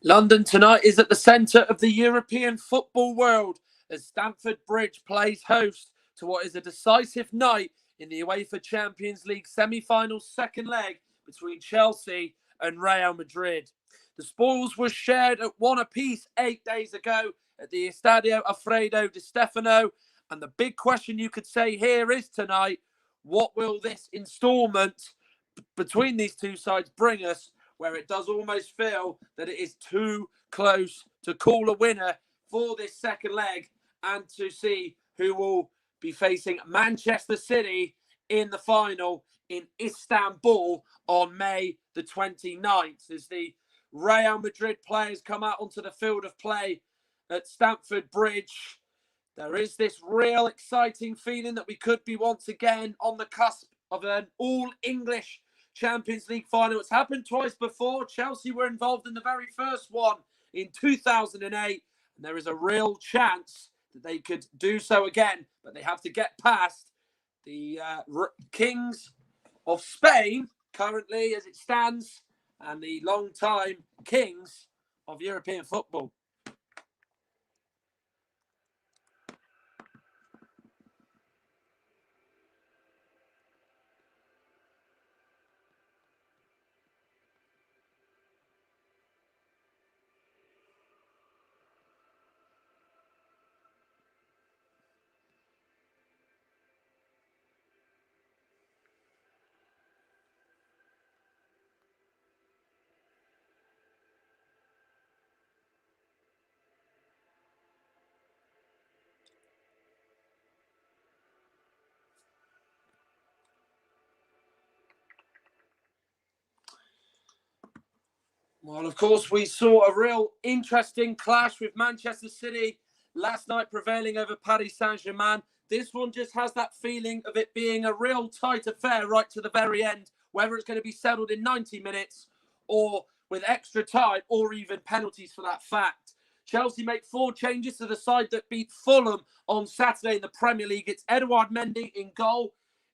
London tonight is at the centre of the European football world as Stamford Bridge plays host to what is a decisive night in the UEFA Champions League semi-final second leg between Chelsea and Real Madrid. The spoils were shared at one apiece 8 days ago at the Estadio Alfredo Di Stefano, and the big question you could say here is tonight, what will this instalment between these two sides bring us, where it does almost feel that it is too close to call a winner for this second leg and to see who will be facing Manchester City in the final in Istanbul on May the 29th as the Real Madrid players come out onto the field of play at Stamford Bridge. There is this real exciting feeling that we could be once again on the cusp of an all-English Champions League final. It's happened twice before. Chelsea were involved in the very first one in 2008. And there is a real chance that they could do so again. But they have to get past the Kings of Spain, currently as it stands, and the long-time Kings of European football. Well, of course, we saw a real interesting clash with Manchester City last night prevailing over Paris Saint-Germain. This one just has that feeling of it being a real tight affair right to the very end, whether it's going to be settled in 90 minutes or with extra time or even penalties for that fact. Chelsea make 4 changes to the side that beat Fulham on Saturday in the Premier League. It's Edouard Mendy in goal,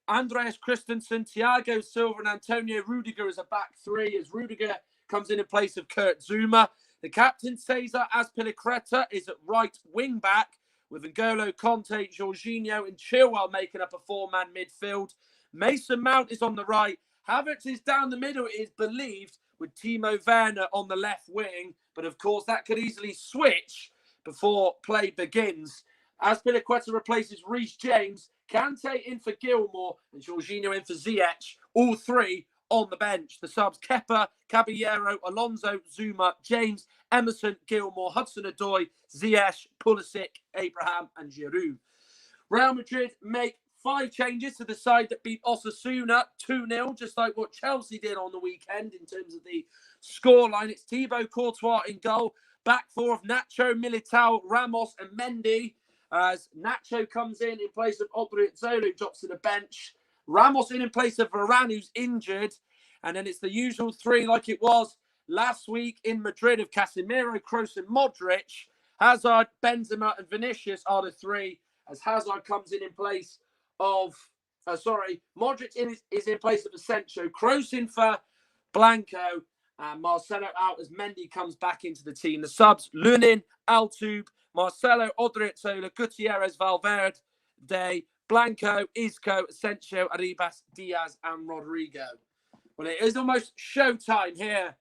Andreas Christensen, Thiago Silva and Antonio Rudiger as a back three as Rudiger comes in place of Kurt Zouma. The captain, Cesar Azpilicueta, is at right wing back, with N'Golo Conte, Jorginho and Chilwell making up a 4-man midfield. Mason Mount is on the right. Havertz is down the middle, it is believed, with Timo Werner on the left wing. But of course, that could easily switch before play begins. Azpilicueta replaces Reece James, Kante in for Gilmour and Jorginho in for Ziyech. All three on the bench. The subs: Kepa, Caballero, Alonso, Zouma, James, Emerson, Gilmour, Hudson-Odoi, Ziyech, Pulisic, Abraham and Giroud. Real Madrid make 5 changes to the side that beat Osasuna 2-0, just like what Chelsea did on the weekend in terms of the scoreline. It's Thibaut Courtois in goal. Back 4 of Nacho, Militao, Ramos and Mendy, as Nacho comes in place of Odriozola, who drops to the bench. Ramos in place of Varane, who's injured. And then it's the usual 3 like it was last week in Madrid of Casemiro, Kroos and Modric. Hazard, Benzema and Vinicius are the 3 as Hazard comes in place of... Modric is in place of Asensio. Kroos in for Blanco and Marcelo out as Mendy comes back into the team. The subs: Lunin, Altoub, Marcelo, Odriozola, Gutierrez, Valverde, Blanco, Isco, Asensio, Arribas, Diaz and Rodrigo. Well, it is almost showtime here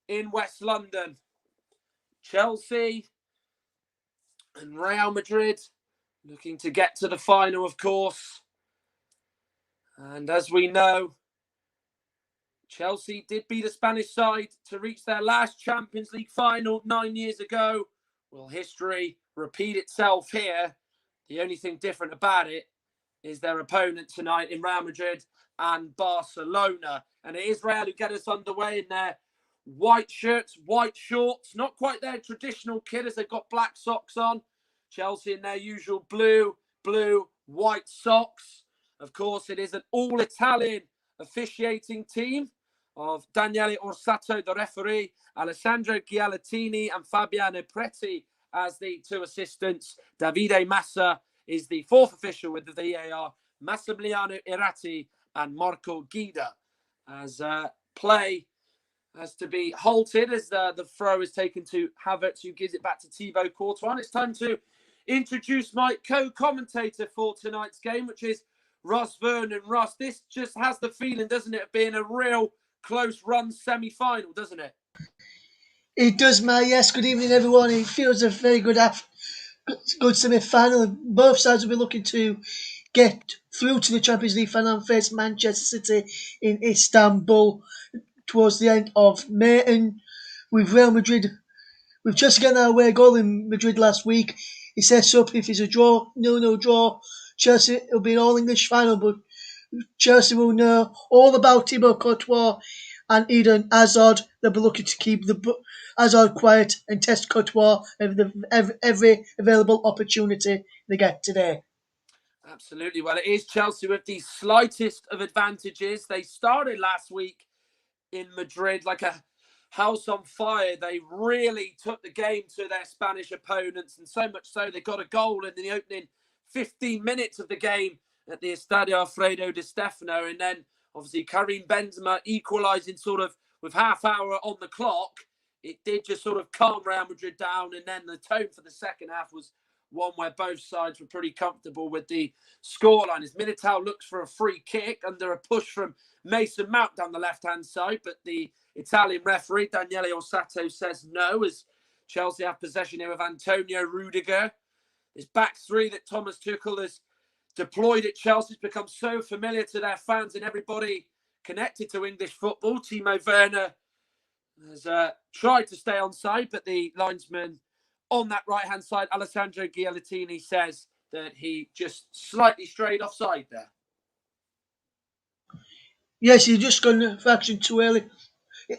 in West London. Chelsea and Real Madrid looking to get to the final, of course. And as we know, Chelsea did beat a Spanish side to reach their last Champions League final 9 years ago. Will history repeat itself here? The only thing different about it is their opponent tonight in Real Madrid and Barcelona. And it is Real who get us underway in their white shirts, white shorts. Not quite their traditional kit as they've got black socks on. Chelsea in their usual blue, white socks. Of course, it is an all-Italian officiating team of Daniele Orsato, the referee, Alessandro Gialatini and Fabiano Preti as the 2 assistants. Davide Massa is the 4th official with the VAR. Massimiliano Irati and Marco Guida as play has to be halted as the throw is taken to Havertz, who gives it back to Thibaut Courtois. And it's time to introduce my co-commentator for tonight's game, which is Russ, Vernon. Russ, this just has the feeling, doesn't it, of being a real close-run semi-final, doesn't it? It does, Matt. Yes, good evening, everyone. It feels a very good semi-final. Both sides will be looking to get through to the Champions League final and face Manchester City in Istanbul towards the end of May. And with Real Madrid, with Chelsea getting our away goal in Madrid last week, it sets up if it's a draw, 0-0 draw. Chelsea, it'll be an all-English final, but Chelsea will know all about Thibaut Courtois and Eden Hazard. They'll be looking to keep the Hazard quiet and test Courtois every available opportunity they get today. Absolutely. Well, it is Chelsea with the slightest of advantages. They started last week in Madrid like a house on fire. They really took the game to their Spanish opponents, and so much so they got a goal in the opening 15 minutes of the game at the Estadio Alfredo Di Stefano, and then obviously Karim Benzema equalising sort of with half hour on the clock. It did just sort of calm Real Madrid down, and then the tone for the second half was one where both sides were pretty comfortable with the scoreline. As Militao looks for a free kick under a push from Mason Mount down the left-hand side, but the Italian referee, Daniele Orsato, says no, as Chelsea have possession here with Antonio Rudiger. This back three that Thomas Tuchel has deployed at Chelsea has become so familiar to their fans and everybody connected to English football. Timo Werner has tried to stay on side, but the linesman on that right-hand side, Alessandro Ghiallottini, says that he just slightly strayed offside there. Yes, he's just gone for action too early.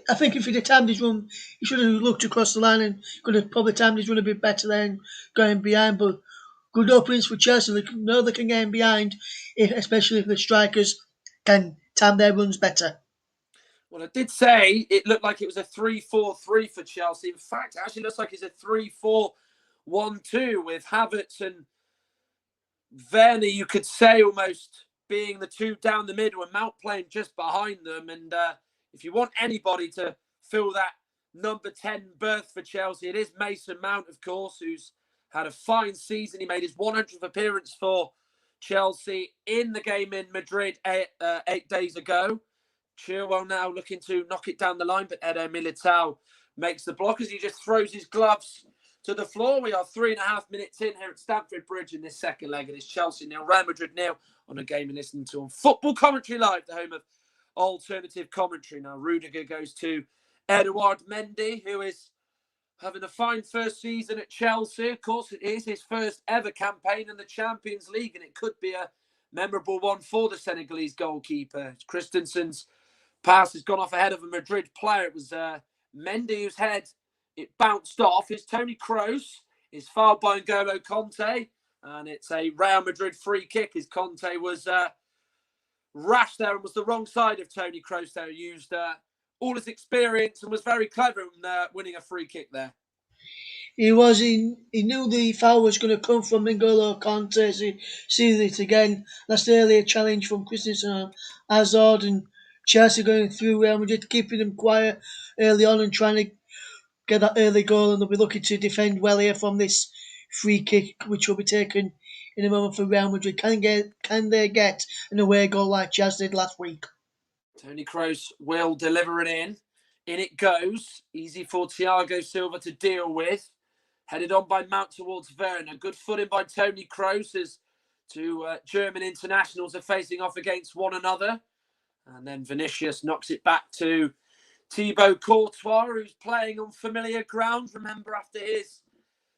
I think if he'd have timed his run, he should have looked across the line and could have probably timed his run a bit better than going behind. But good openings for Chelsea. They know they can get in behind, especially if the strikers can time their runs better. Well, I did say it looked like it was a 3-4-3 for Chelsea. In fact, it actually looks like it's a 3-4-1-2 with Havertz and Werner, you could say, almost being the two down the middle and Mount playing just behind them. And if you want anybody to fill that number 10 berth for Chelsea, it is Mason Mount, of course, who's had a fine season. He made his 100th appearance for Chelsea in the game in Madrid 8 days ago. Chilwell now looking to knock it down the line, but Eder Militao makes the block as he just throws his gloves to the floor. We are 3.5 minutes in here at Stamford Bridge in this second leg. It is Chelsea 0, Real Madrid 0 on a game you're listening to on Football Commentary Live, the home of alternative commentary. Now Rudiger goes to Edouard Mendy, who is having a fine first season at Chelsea. Of course, it is his first ever campaign in the Champions League, and it could be a memorable one for the Senegalese goalkeeper. Christensen's pass has gone off ahead of a Madrid player. It was Mendy whose head it bounced off. It's Tony Kroos. It's fouled by N'Golo Conte. And it's a Real Madrid free kick as Conte was rash there and was the wrong side of Tony Kroos there. He used all his experience and was very clever in winning a free kick there. He was. He knew the foul was going to come from N'Golo Conte. As he sees it again. That's the earlier challenge from Christensen and Hazard, and Chelsea going through Real Madrid, keeping them quiet early on and trying to get that early goal. And they'll be looking to defend well here from this free kick, which will be taken in a moment for Real Madrid. Can they get an away goal like Chelsea did last week? Tony Kroos will deliver it in. In it goes. Easy for Thiago Silva to deal with. Headed on by Mount towards Werner. Good footing by Tony Kroos as two German internationals are facing off against one another. And then Vinicius knocks it back to Thibaut Courtois, who's playing on familiar ground. Remember, after his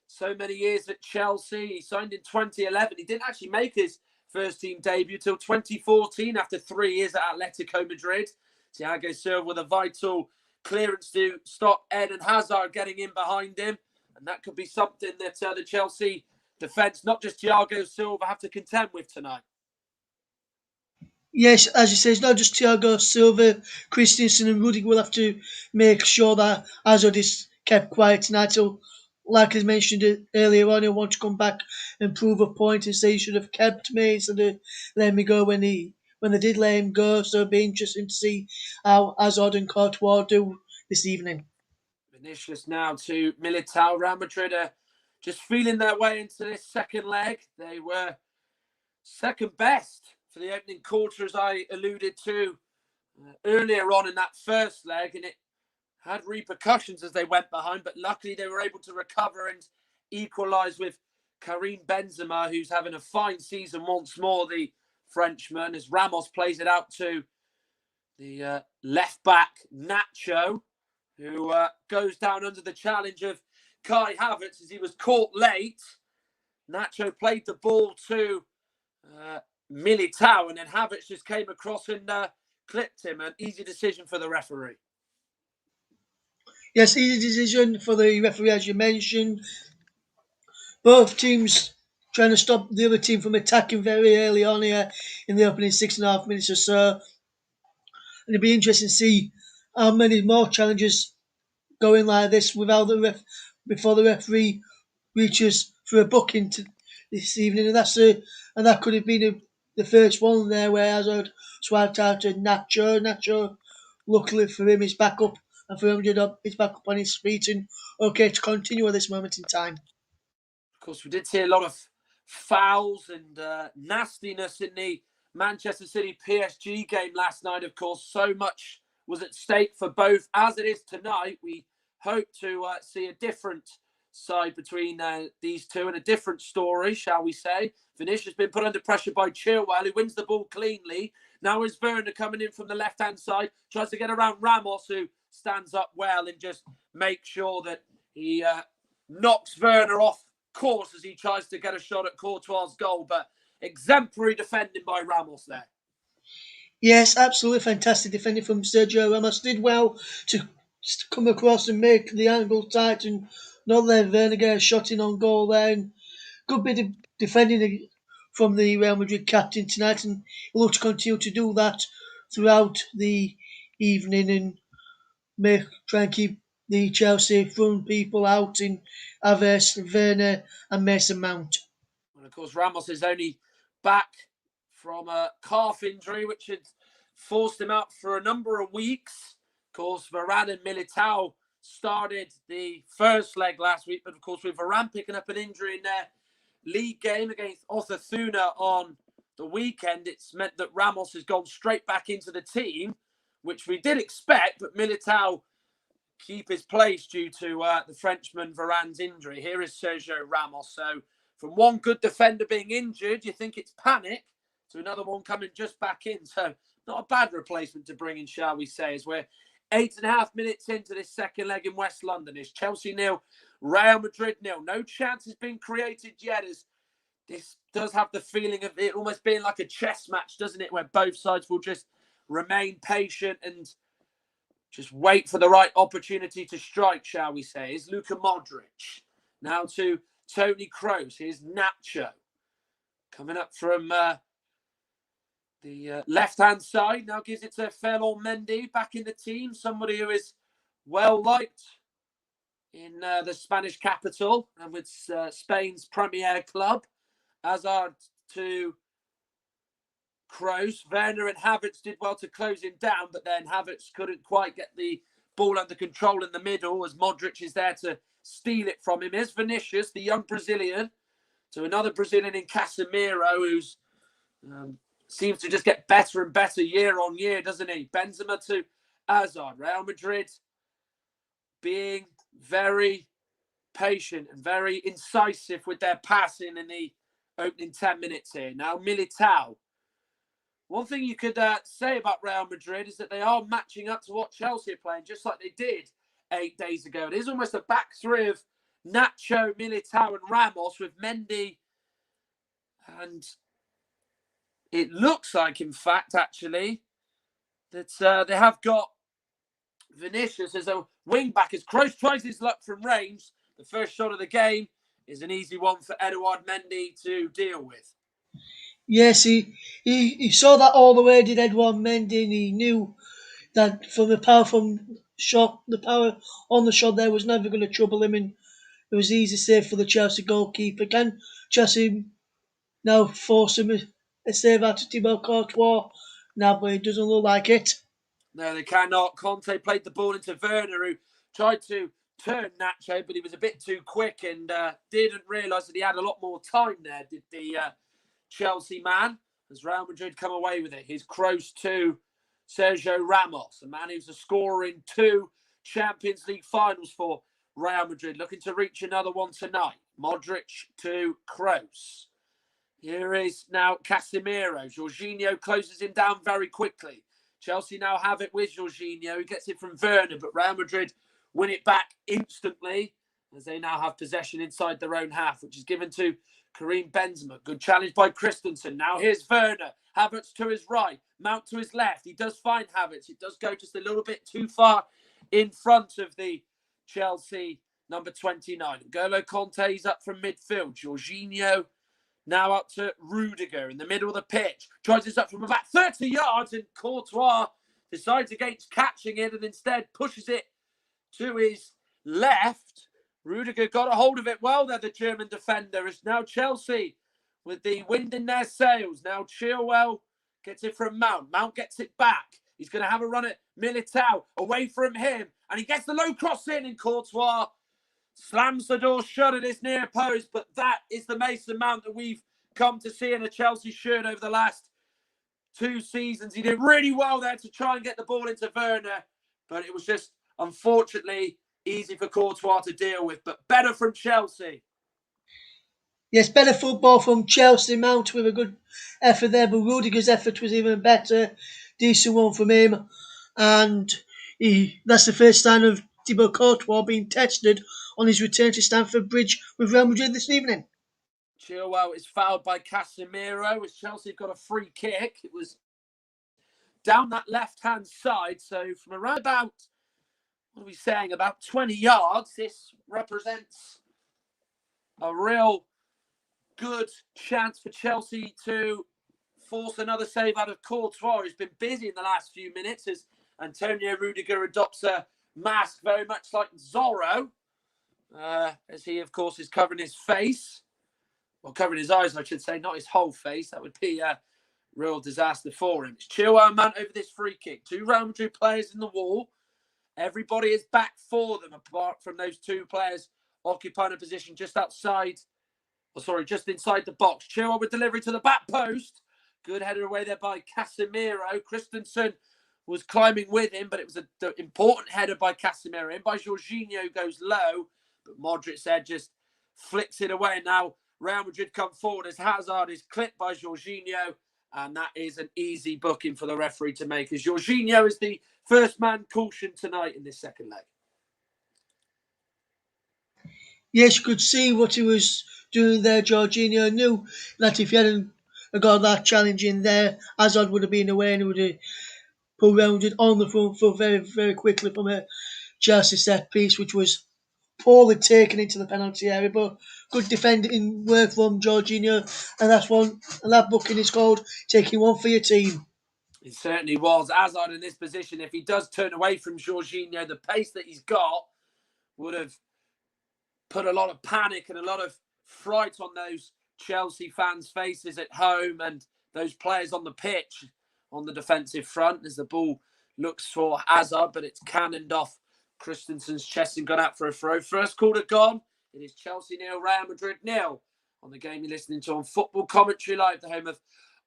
so many years at Chelsea, he signed in 2011. He didn't actually make his first team debut till 2014 after 3 years at Atletico Madrid. Thiago Silva with a vital clearance to stop Eden Hazard getting in behind him. And that could be something that the Chelsea defence, not just Thiago Silva, have to contend with tonight. Yes, as you say, it's not just Thiago Silva, Christensen and Rudiger will have to make sure that Hazard is kept quiet tonight. So, like I mentioned earlier on, he'll want to come back and prove a point and say he should have kept me instead of letting me go when they did let him go. So it'll be interesting to see how Hazard and Courtois do this evening. Vinicius now to Militao. Real Madrid are just feeling their way into this second leg. They were second best for the opening quarter, as I alluded to earlier on in that first leg, and it had repercussions as they went behind, but luckily they were able to recover and equalise with Karim Benzema, who's having a fine season once more, the Frenchman, as Ramos plays it out to the left-back Nacho, who goes down under the challenge of Kai Havertz as he was caught late. Nacho played the ball to Militao, and then Havertz just came across and clipped him. An easy decision for the referee. Yes, easy decision for the referee, as you mentioned. Both teams trying to stop the other team from attacking very early on here in the opening 6.5 minutes or so. And it'll be interesting to see how many more challenges going like this without before the referee reaches for a booking this evening, and that could have been the first one there where Hazard swiped out to Nacho. Nacho, luckily for him, is back up, and for him, he's back up on his feet and okay to continue at this moment in time. Of course, we did see a lot of fouls and nastiness in the Manchester City PSG game last night. Of course, so much was at stake for both. As it is tonight, we hope to see a different side between these two and a different story, shall we say. Vinicius has been put under pressure by Chilwell, who wins the ball cleanly. Now is Vernon coming in from the left-hand side, tries to get around Ramos, who stands up well and just makes sure that he knocks Werner off course as he tries to get a shot at Courtois' goal, but exemplary defending by Ramos there. Yes, absolutely fantastic defending from Sergio Ramos. Did well to come across and make the angle tight and not let Werner get a shot in on goal there. And good bit of defending from the Real Madrid captain tonight, and he'll look to continue to do that throughout the evening and try and keep the Chelsea front people out in Aves, Werner and Mason Mount. And of course, Ramos is only back from a calf injury, which had forced him out for a number of weeks. Of course, Varane and Militao started the first leg last week, but of course, with Varane picking up an injury in their league game against Osasuna on the weekend, it's meant that Ramos has gone straight back into the team, which we did expect, but Militao keep his place due to the Frenchman Varane's injury. Here is Sergio Ramos. So from one good defender being injured, you think it's panic, to another one coming just back in. So not a bad replacement to bring in, shall we say, as we're 8.5 minutes into this second leg in West London. It's Chelsea 0, Real Madrid 0. No chance has been created yet, as this does have the feeling of it almost being like a chess match, doesn't it, where both sides will just remain patient and just wait for the right opportunity to strike, shall we say. Is Luka Modric. Now to Toni Kroos. Here's Nacho. Coming up from the left-hand side. Now gives it to Ferland Mendy. Back in the team. Somebody who is well-liked in the Spanish capital and with Spain's Premier club. Hazard to Kroos. Werner and Havertz did well to close him down, but then Havertz couldn't quite get the ball under control in the middle as Modric is there to steal it from him. Here's Vinicius, the young Brazilian, to another Brazilian in Casemiro, who's seems to just get better and better year on year, doesn't he? Benzema to Hazard. Real Madrid being very patient and very incisive with their passing in the opening 10 minutes here. Now Militao. One thing you could say about Real Madrid is that they are matching up to what Chelsea are playing, just like they did 8 days ago. It is almost a back three of Nacho, Militao and Ramos with Mendy. And it looks like, in fact, actually, that they have got Vinicius as a wing-back. As Kroos tries his luck from range, the first shot of the game is an easy one for Edouard Mendy to deal with. Yes, he saw that all the way, did Edouard Mendy, and he knew that from the power from shot, the power on the shot there was never going to trouble him, and it was easy save for the Chelsea goalkeeper. Can Chelsea now force him a save out of Thibaut Courtois? Now, but it doesn't look like it. No, they cannot. Conte played the ball into Vernon, who tried to turn Nacho, but he was a bit too quick and didn't realise that he had a lot more time there, did the Chelsea man, as Real Madrid come away with it. His cross to Sergio Ramos, a man who's a scorer in 2 Champions League finals for Real Madrid, looking to reach another one tonight. Modric to Kroos. Here is now Casemiro. Jorginho closes him down very quickly. Chelsea now have it with Jorginho, who gets it from Vernon, but Real Madrid win it back instantly as they now have possession inside their own half, which is given to Karim Benzema. Good challenge by Christensen. Now here's Werner. Havertz to his right. Mount to his left. He does find Havertz. It does go just a little bit too far in front of the Chelsea number 29. N'Golo Kante's up from midfield. Jorginho now up to Rudiger in the middle of the pitch. Tries this up from about 30 yards and Courtois decides against catching it and instead pushes it to his left. Rudiger got a hold of it well there, the German defender. It's now Chelsea with the wind in their sails. Now Chilwell gets it from Mount. Mount gets it back. He's going to have a run at Militao, away from him. And he gets the low cross in, and Courtois slams the door shut at his near post. But that is the Mason Mount that we've come to see in a Chelsea shirt over the last 2 seasons. He did really well there to try and get the ball into Werner. But it was just, unfortunately, easy for Courtois to deal with. But better from Chelsea. Yes, better football from Chelsea. Mount with a good effort there, but Rudiger's effort was even better. Decent one from him. And that's the first sign of Thibaut Courtois being tested on his return to Stamford Bridge with Real Madrid this evening. Chilwell is fouled by Casemiro as Chelsea got a free kick. It was down that left-hand side. So from around about, what are we saying, about 20 yards, this represents a real good chance for Chelsea to force another save out of Courtois, who's been busy in the last few minutes as Antonio Rudiger adopts a mask very much like Zorro, as he, of course, is covering his face. Well, covering his eyes, I should say, not his whole face. That would be a real disaster for him. It's Chilwell and Mount over this free kick. 2 Real Madrid players in the wall. Everybody is back for them, apart from those 2 players occupying a position just outside, just inside the box. Chilwell with delivery to the back post. Good header away there by Casemiro. Christensen was climbing with him, but it was an important header by Casemiro. In by Jorginho, goes low, but Modric said just flicks it away. Now Real Madrid come forward as Hazard is clipped by Jorginho, and that is an easy booking for the referee to make, as Jorginho is the first man cautioned tonight in this second leg. Yes, you could see what he was doing there. Jorginho knew that if he hadn't got that challenge in there, Hazard would have been away and he would have put Real Madrid on the front foot very, very quickly from a Chelsea set piece, which was poorly taken into the penalty area, but good defending work from Jorginho, and that booking is called taking one for your team. It certainly was. Hazard in this position, if he does turn away from Jorginho, the pace that he's got would have put a lot of panic and a lot of fright on those Chelsea fans' faces at home and those players on the pitch on the defensive front as the ball looks for Hazard, but it's cannoned off Christensen's chest and gone out for a throw. First quarter gone. It is Chelsea 0, Real Madrid 0 on the game you're listening to on Football Commentary Live, the home of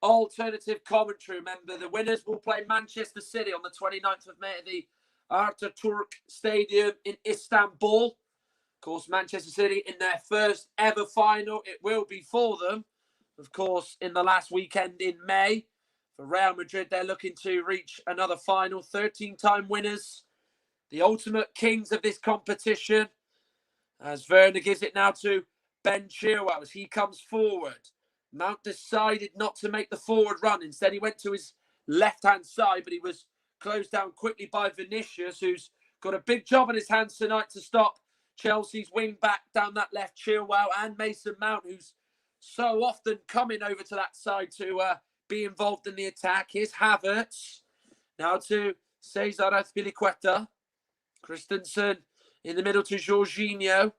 alternative commentary. Remember, the winners will play Manchester City on the 29th of May at the Ataturk Stadium in Istanbul. Of course, Manchester City in their first ever final. It will be for them. Of course, in the last weekend in May. For Real Madrid, they're looking to reach another final. 13-time winners. The ultimate kings of this competition. As Werner gives it now to Ben Chilwell as he comes forward. Mount decided not to make the forward run. Instead, he went to his left-hand side, but he was closed down quickly by Vinicius, who's got a big job on his hands tonight to stop Chelsea's wing back down that left, Chilwell, and Mason Mount, who's so often coming over to that side to be involved in the attack. Here's Havertz. Now to Cesar Azpilicueta. Christensen in the middle to Jorginho.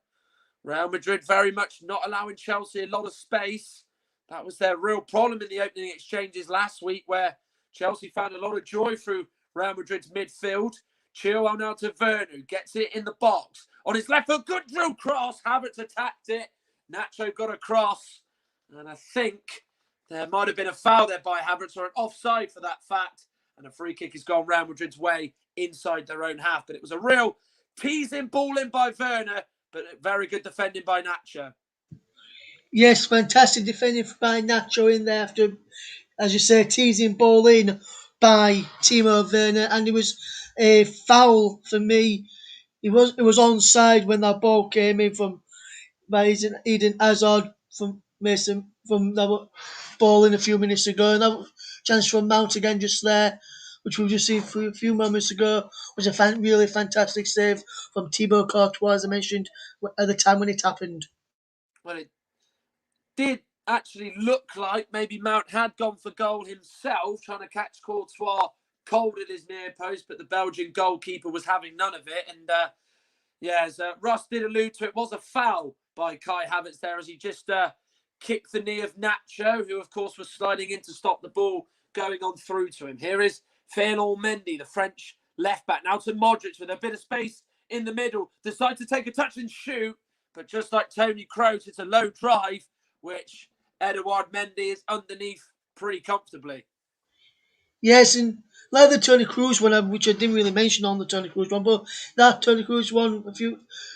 Real Madrid very much not allowing Chelsea a lot of space. That was their real problem in the opening exchanges last week, where Chelsea found a lot of joy through Real Madrid's midfield. Chilwell now to Vernon, who gets it in the box. On his left foot, good drill cross. Havertz attacked it. Nacho got a cross. And I think there might have been a foul there by Havertz, or an offside for that fact. And a free kick has gone Real Madrid's way inside their own half. But it was a real teasing ball in by Werner, but very good defending by Nacho. Yes, fantastic defending by Nacho in there after, as you say, teasing ball in by Timo Werner, and it was a foul for me. It was onside when that ball came in from by Eden Hazard from Mason from that ball in a few minutes ago, and that chance from Mount again just there, which we've just seen a few moments ago, was a really fantastic save from Thibaut Courtois, as I mentioned at the time when it happened. Well, it did actually look like maybe Mount had gone for goal himself, trying to catch Courtois cold at his near post, but the Belgian goalkeeper was having none of it. And as Russ did allude to, it was a foul by Kai Havertz there as he just kicked the knee of Nacho, who of course was sliding in to stop the ball going on through to him. Here is Ferland Mendy, the French left back, now to Modric with a bit of space in the middle, decides to take a touch and shoot, but just like Tony Kroos, it's a low drive, which Edouard Mendy is underneath pretty comfortably. Yes, and like the Tony Cruz one, which I didn't really mention on the Tony Cruz one, but that Tony Cruz one,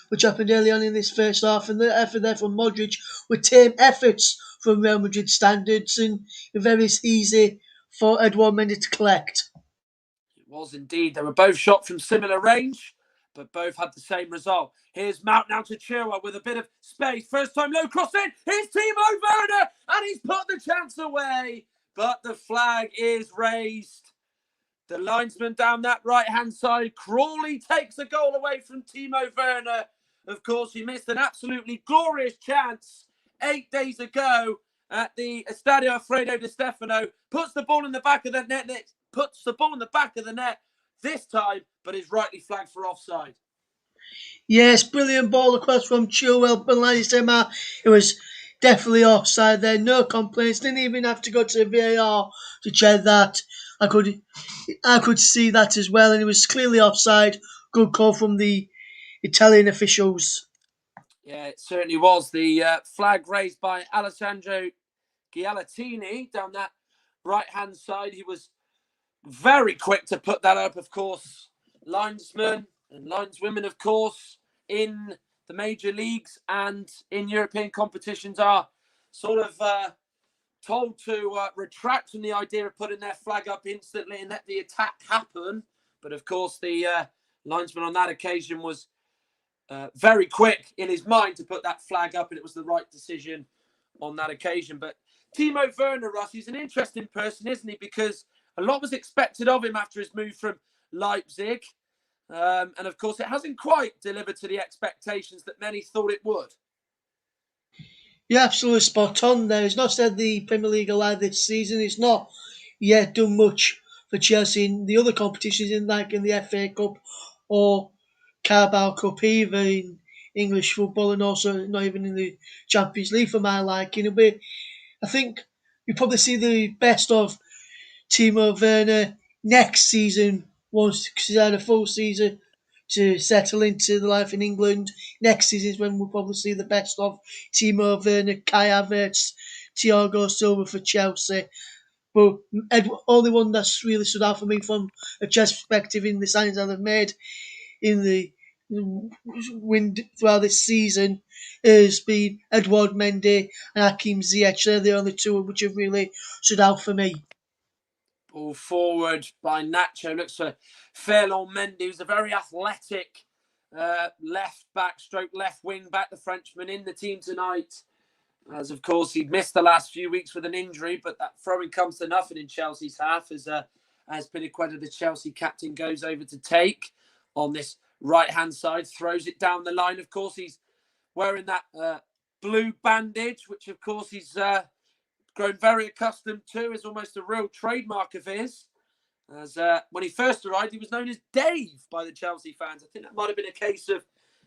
which happened early on in this first half, and the effort there from Modric were tame efforts from Real Madrid standards, and very easy for Edouard Mendy to collect. It was indeed. They were both shot from similar range, but both had the same result. Here's Mount now to Chilwell with a bit of space. First time low cross in. Here's Timo Werner, and he's put the chance away. But the flag is raised. The linesman down that right-hand side, Crawley, takes a goal away from Timo Werner. Of course, he missed an absolutely glorious chance 8 days ago at the Estadio Alfredo Di Stefano. Puts the ball in the back of the net. Puts the ball in the back of the net this time, but is rightly flagged for offside. Yes, brilliant ball across from Chilwell, but like you said, Matt, it was definitely offside there. No complaints. Didn't even have to go to VAR to check that. I could see that as well, and it was clearly offside. Good call from the Italian officials. Yeah, it certainly was. The flag raised by Alessandro Gialatini down that right-hand side. He was very quick to put that up, of course. Linesmen and lineswomen, of course, in the major leagues and in European competitions are sort of told to retract from the idea of putting their flag up instantly and let the attack happen. But of course, the linesman on that occasion was very quick in his mind to put that flag up, and it was the right decision on that occasion. But Timo Werner, Russ, he's an interesting person, isn't he? Because a lot was expected of him after his move from Leipzig. And of course, it hasn't quite delivered to the expectations that many thought it would. You're absolutely spot on there. He's not said the Premier League alive this season. He's not yet done much for Chelsea in the other competitions, in the FA Cup or Carabao Cup, either in English football, and also not even in the Champions League for my liking. I think you probably see the best of Timo Werner next season once he's had a full season to settle into the life in England. Next season is when we'll probably see the best of Timo Werner, Kai Havertz, Thiago Silva for Chelsea. But only one that's really stood out for me from a Chelsea perspective in the signings that they've made in the win throughout this season has been Edouard Mendy and Hakim Ziyech. They're the only two which have really stood out for me. Ball forward by Nacho. Looks for Ferland Mendy, who's a very athletic left back stroke left wing back, the Frenchman in the team tonight. As of course he'd missed the last few weeks with an injury, but that throwing comes to nothing in Chelsea's half as Piniqueta, the Chelsea captain, goes over to take on this right-hand side, throws it down the line. Of course, he's wearing that blue bandage, which of course he's grown very accustomed to, is almost a real trademark of his. As when he first arrived, he was known as Dave by the Chelsea fans. I think that might have been a case of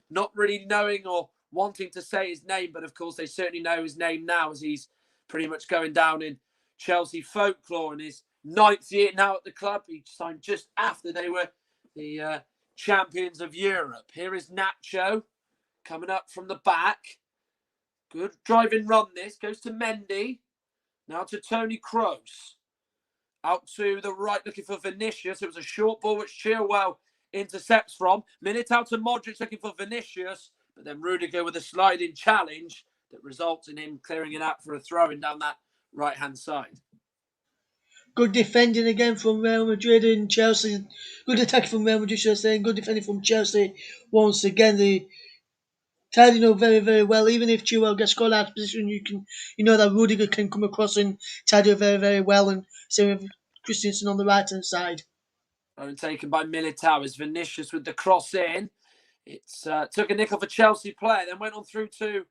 not really knowing or wanting to say his name, but of course they certainly know his name now, as he's pretty much going down in Chelsea folklore, and his ninth year now at the club. He signed just after they were the champions of Europe. Here is Nacho coming up from the back. Good driving run this. Goes to Mendy. Now to Tony Kroos. Out to the right looking for Vinicius. It was a short ball which Chilwell intercepts from. Militao to Modric looking for Vinicius. But then Rudiger with a sliding challenge that results in him clearing it out for a throw-in down that right-hand side. Good defending again from Real Madrid and Chelsea. Good attack from Real Madrid, should I say. Good defending from Chelsea. Once again, they tidying up very, very well. Even if Chilwell gets caught out of position, you know that Rudiger can come across and tidy up very, very well. And same with Christensen on the right hand side. Taken by Militao as Vinicius with the cross in. It's took a nick off a Chelsea player, then went on through to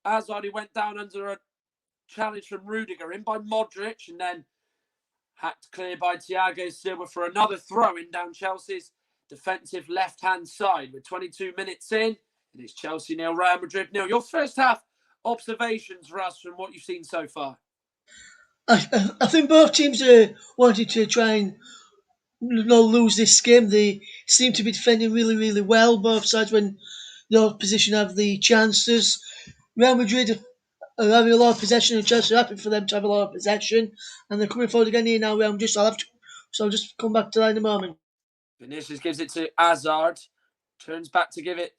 Hazard. He went down under a challenge from Rudiger, in by Modric, and then hacked clear by Thiago Silva for another throw-in down Chelsea's defensive left-hand side. With 22 minutes in, it is Chelsea 0, Real Madrid 0. Your first half observations, Russ, from what you've seen so far? I think both teams wanted to try and not lose this game. They seem to be defending really, really well, both sides, when the opposition have the chances. Real Madrid are having a lot of possession, and Chelsea are happy for them to have a lot of possession, and they're coming forward again here now. Real Madrid, so I'll just come back to that in a moment. Vinicius gives it to Hazard, turns back to give it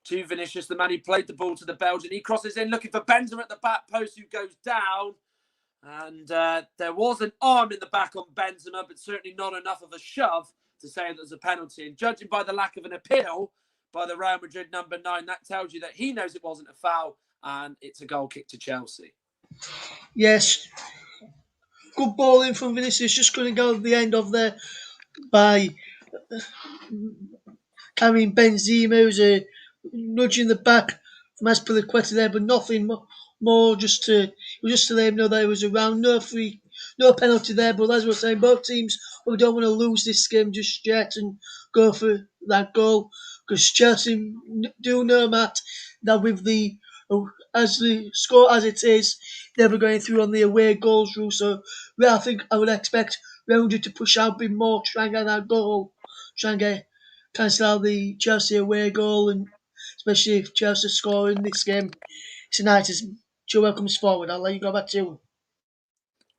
to Vinicius, the man who played the ball to the Belgian. He crosses in looking for Benzema at the back post, who goes down. And there was an arm in the back on Benzema, but certainly not enough of a shove to say there's a penalty. And judging by the lack of an appeal by the Real Madrid number 9, that tells you that he knows it wasn't a foul, and it's a goal kick to Chelsea. Yes. Good ball in from Vinicius, just going to go at the end of there by Karim Benzema, who's nudging the back from Azpilicueta there, but nothing more, just to let him know that it was around. No penalty there, but as we're saying, both teams, we don't want to lose this game just yet and go for that goal, because Chelsea do know, Matt, that with as the score as it is, they'll be going through on the away goals rule. So I think I would expect Real Madrid to push out a bit more, try and get that goal, try and cancel out the Chelsea away goal, and especially if Chelsea score in this game tonight as Chilwell comes forward. I'll let you go back to you.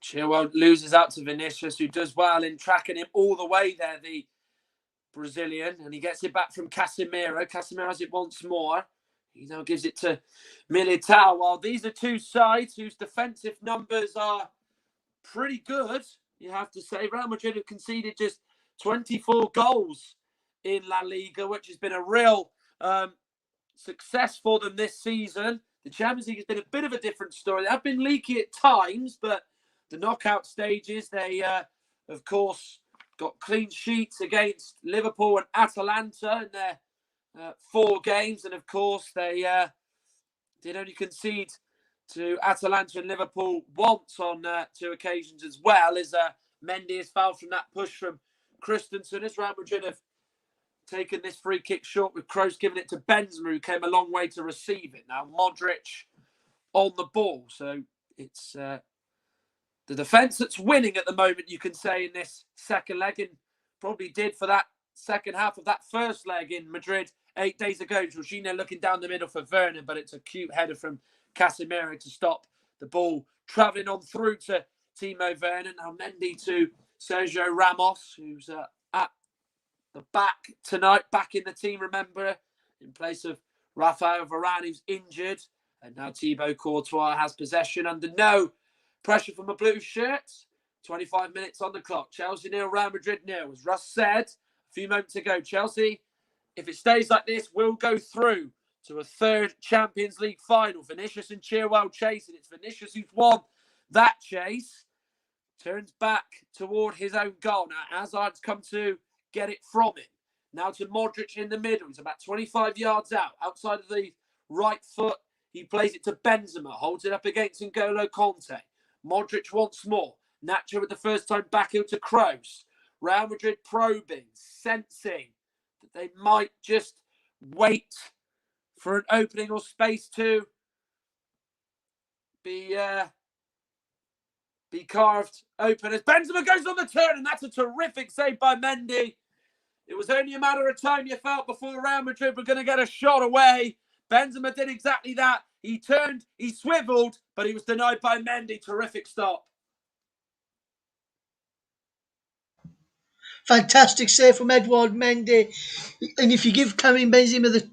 Chilwell loses out to Vinicius, who does well in tracking him all the way there, the Brazilian, and he gets it back from Casemiro. Casemiro has it once more. He now gives it to Militao. While these are two sides whose defensive numbers are pretty good, you have to say. Real Madrid have conceded just 24 goals in La Liga, which has been a real success for them this season. The Champions League has been a bit of a different story. They have been leaky at times, but the knockout stages, they, of course, got clean sheets against Liverpool and Atalanta in their 4 games. And, of course, they did only concede to Atalanta and Liverpool once on 2 occasions as well, as Mendy has fouled from that push from Christensen. As Real Madrid have taken this free kick short, with Kroos giving it to Benzema, who came a long way to receive it. Now Modric on the ball. So it's the defence that's winning at the moment, you can say, in this second leg, and probably did for that second half of that first leg in Madrid 8 days ago. Jorginho looking down the middle for Vernon, but it's a cute header from Casemiro to stop the ball travelling on through to Timo Vernon. Now Mendy to Sergio Ramos, who's at the back tonight, back in the team, remember, in place of Rafael Varane, who's injured. And now Thibaut Courtois has possession under no pressure from a blue shirt. 25 minutes on the clock. Chelsea 0, Real Madrid 0. As Russ said a few moments ago, Chelsea, if it stays like this, will go through to a 3rd Champions League final. Vinicius and Chilwell chasing. It's Vinicius who's won that chase. Turns back toward his own goal. Now Hazard's come to get it from him. Now to Modric in the middle. He's about 25 yards out. Outside of the right foot, he plays it to Benzema. Holds it up against N'Golo Conte. Modric once more. Nacho with the first time back out to Kroos. Real Madrid probing, sensing that they might just wait for an opening or space to be be carved open as Benzema goes on the turn, and that's a terrific save by Mendy. It was only a matter of time, you felt, before Real Madrid were going to get a shot away. Benzema did exactly that. He turned, he swiveled, but he was denied by Mendy. Terrific stop. Fantastic save from Edouard Mendy. And if you give Karim Benzema the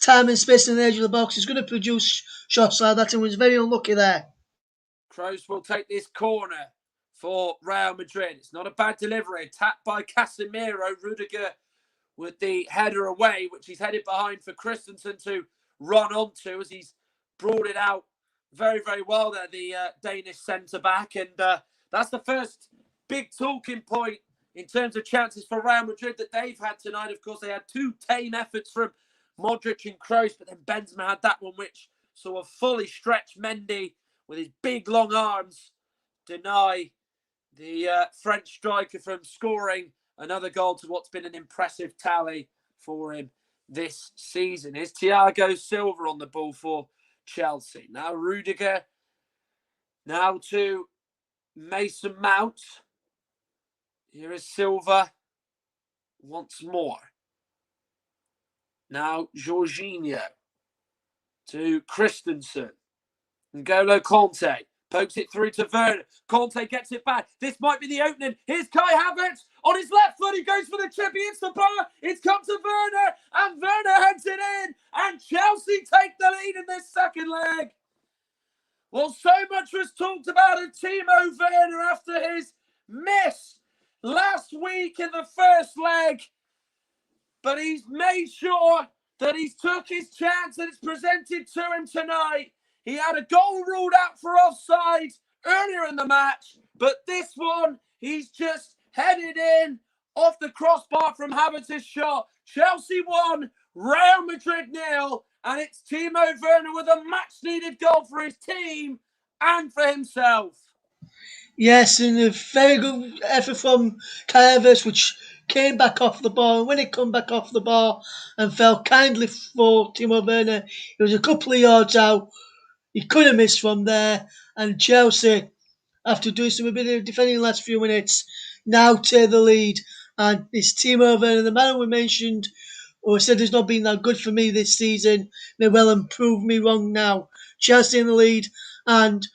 time and space on the edge of the box, he's going to produce shots like that, and was very unlucky there. Kroos will take this corner for Real Madrid. It's not a bad delivery. Tapped by Casemiro. Rudiger with the header away, which he's headed behind for Christensen to run onto as he's brought it out very, very well there, the Danish centre-back. And that's the first big talking point in terms of chances for Real Madrid that they've had tonight. Of course, they had two tame efforts from Modric and Kroos, but then Benzema had that one which saw a fully stretched Mendy with his big, long arms deny the French striker from scoring another goal to what's been an impressive tally for him this season. Here's Thiago Silva on the ball for Chelsea. Now Rudiger. Now to Mason Mount. Here is Silva once more. Now Jorginho to Christensen. N'Golo Kanté pokes it through to Vernon. Kanté gets it back. This might be the opening. Here's Kai Havertz on his left foot. He goes for the chip. He hits the bar. It's come to Werner, and Werner heads it in. And Chelsea take the lead in this second leg. Well, so much was talked about of Timo Werner after his miss last week in the first leg. But he's made sure that he's took his chance and it's presented to him tonight. He had a goal ruled out for offside earlier in the match, but this one, he's just headed in off the crossbar from Havertz's shot. Chelsea 1, Real Madrid 0, and it's Timo Werner with a much-needed goal for his team and for himself. Yes, and a very good effort from Kai Havertz, which came back off the ball. And when it come back off the ball and fell kindly for Timo Werner, it was a couple of yards out. He could have missed from there, and Chelsea, after doing a bit of defending the last few minutes, now take the lead. And it's Timo Werner, the man we mentioned, who said has not been that good for me this season, may well and prove me wrong now. Chelsea in the lead, and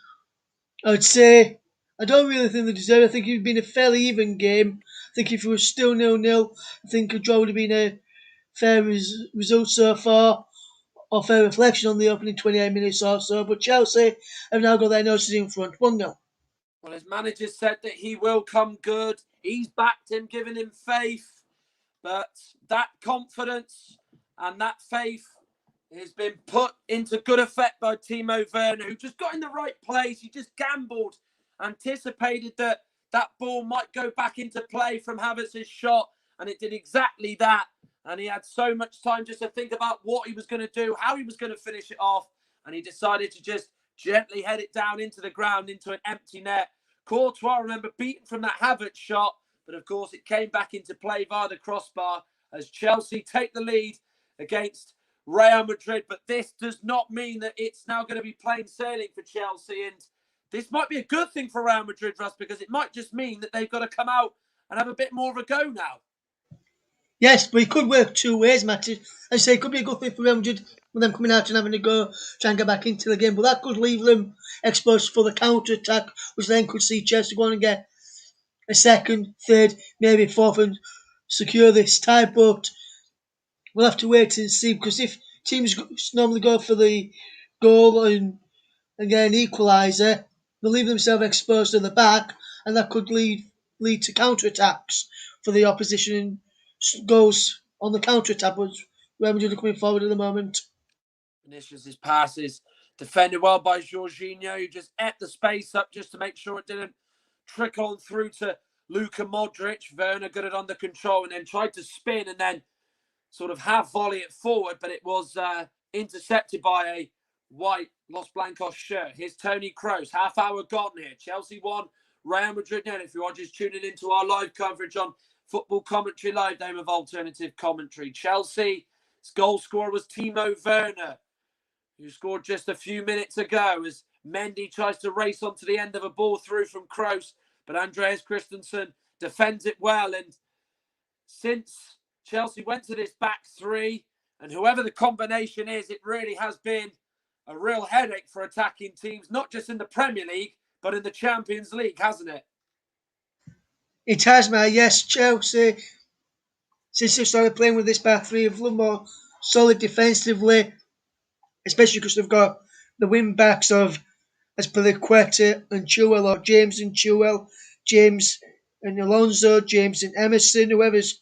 I would say I don't really think they deserve it. I think it would have been a fairly even game. I think if it was still 0-0, I think a draw would have been a fair result so far, or fair reflection on the opening 28 minutes or so. But Chelsea have now got their noses in front, 1-0. Well, his manager said that he will come good. He's backed him, given him faith. But that confidence and that faith has been put into good effect by Timo Werner, who just got in the right place. He just gambled, anticipated that that ball might go back into play from Havertz's shot, and it did exactly that. And he had so much time just to think about what he was going to do, how he was going to finish it off, and he decided to just gently head it down into the ground, into an empty net. Courtois, remember, beaten from that Havertz shot, but of course it came back into play via the crossbar as Chelsea take the lead against Real Madrid. But this does not mean that it's now going to be plain sailing for Chelsea, and this might be a good thing for Real Madrid, Russ, because it might just mean that they've got to come out and have a bit more of a go now. Yes, but it could work two ways, Matt. As I say, it could be a good thing for Real Madrid with them coming out and having a go, try and get back into the game. But that could leave them exposed for the counter-attack, which then could see Chelsea go on and get a second, third, maybe fourth, and secure this tie. But we'll have to wait and see, because if teams normally go for the goal and get an equaliser, they'll leave themselves exposed at the back, and that could lead to counter-attacks for the opposition. Goes on the counter-attack, but Real Madrid are coming forward at the moment. Vinicius' pass is defended well by Jorginho, who just ate the space up just to make sure it didn't trickle on through to Luka Modric. Werner got it under control and then tried to spin and then sort of half volley it forward, but it was intercepted by a white Los Blancos shirt. Here's Toni Kroos. Half hour gone here. Chelsea 1, Real Madrid 0. If you are just tuning into our live coverage on Football Commentary Live, name of alternative commentary. Chelsea's goal scorer was Timo Werner, who scored just a few minutes ago as Mendy tries to race onto the end of a ball through from Kroos, but Andreas Christensen defends it well. And since Chelsea went to this back three, and whoever the combination is, it really has been a real headache for attacking teams, not just in the Premier League, but in the Champions League, hasn't it? It has, mate. Yes, Chelsea, since they started playing with this back three, have looked more solid defensively, especially because they've got the wing backs of Azpilicueta and Chilwell, or James and Chilwell, James and Alonso, James and Emerson, whoever's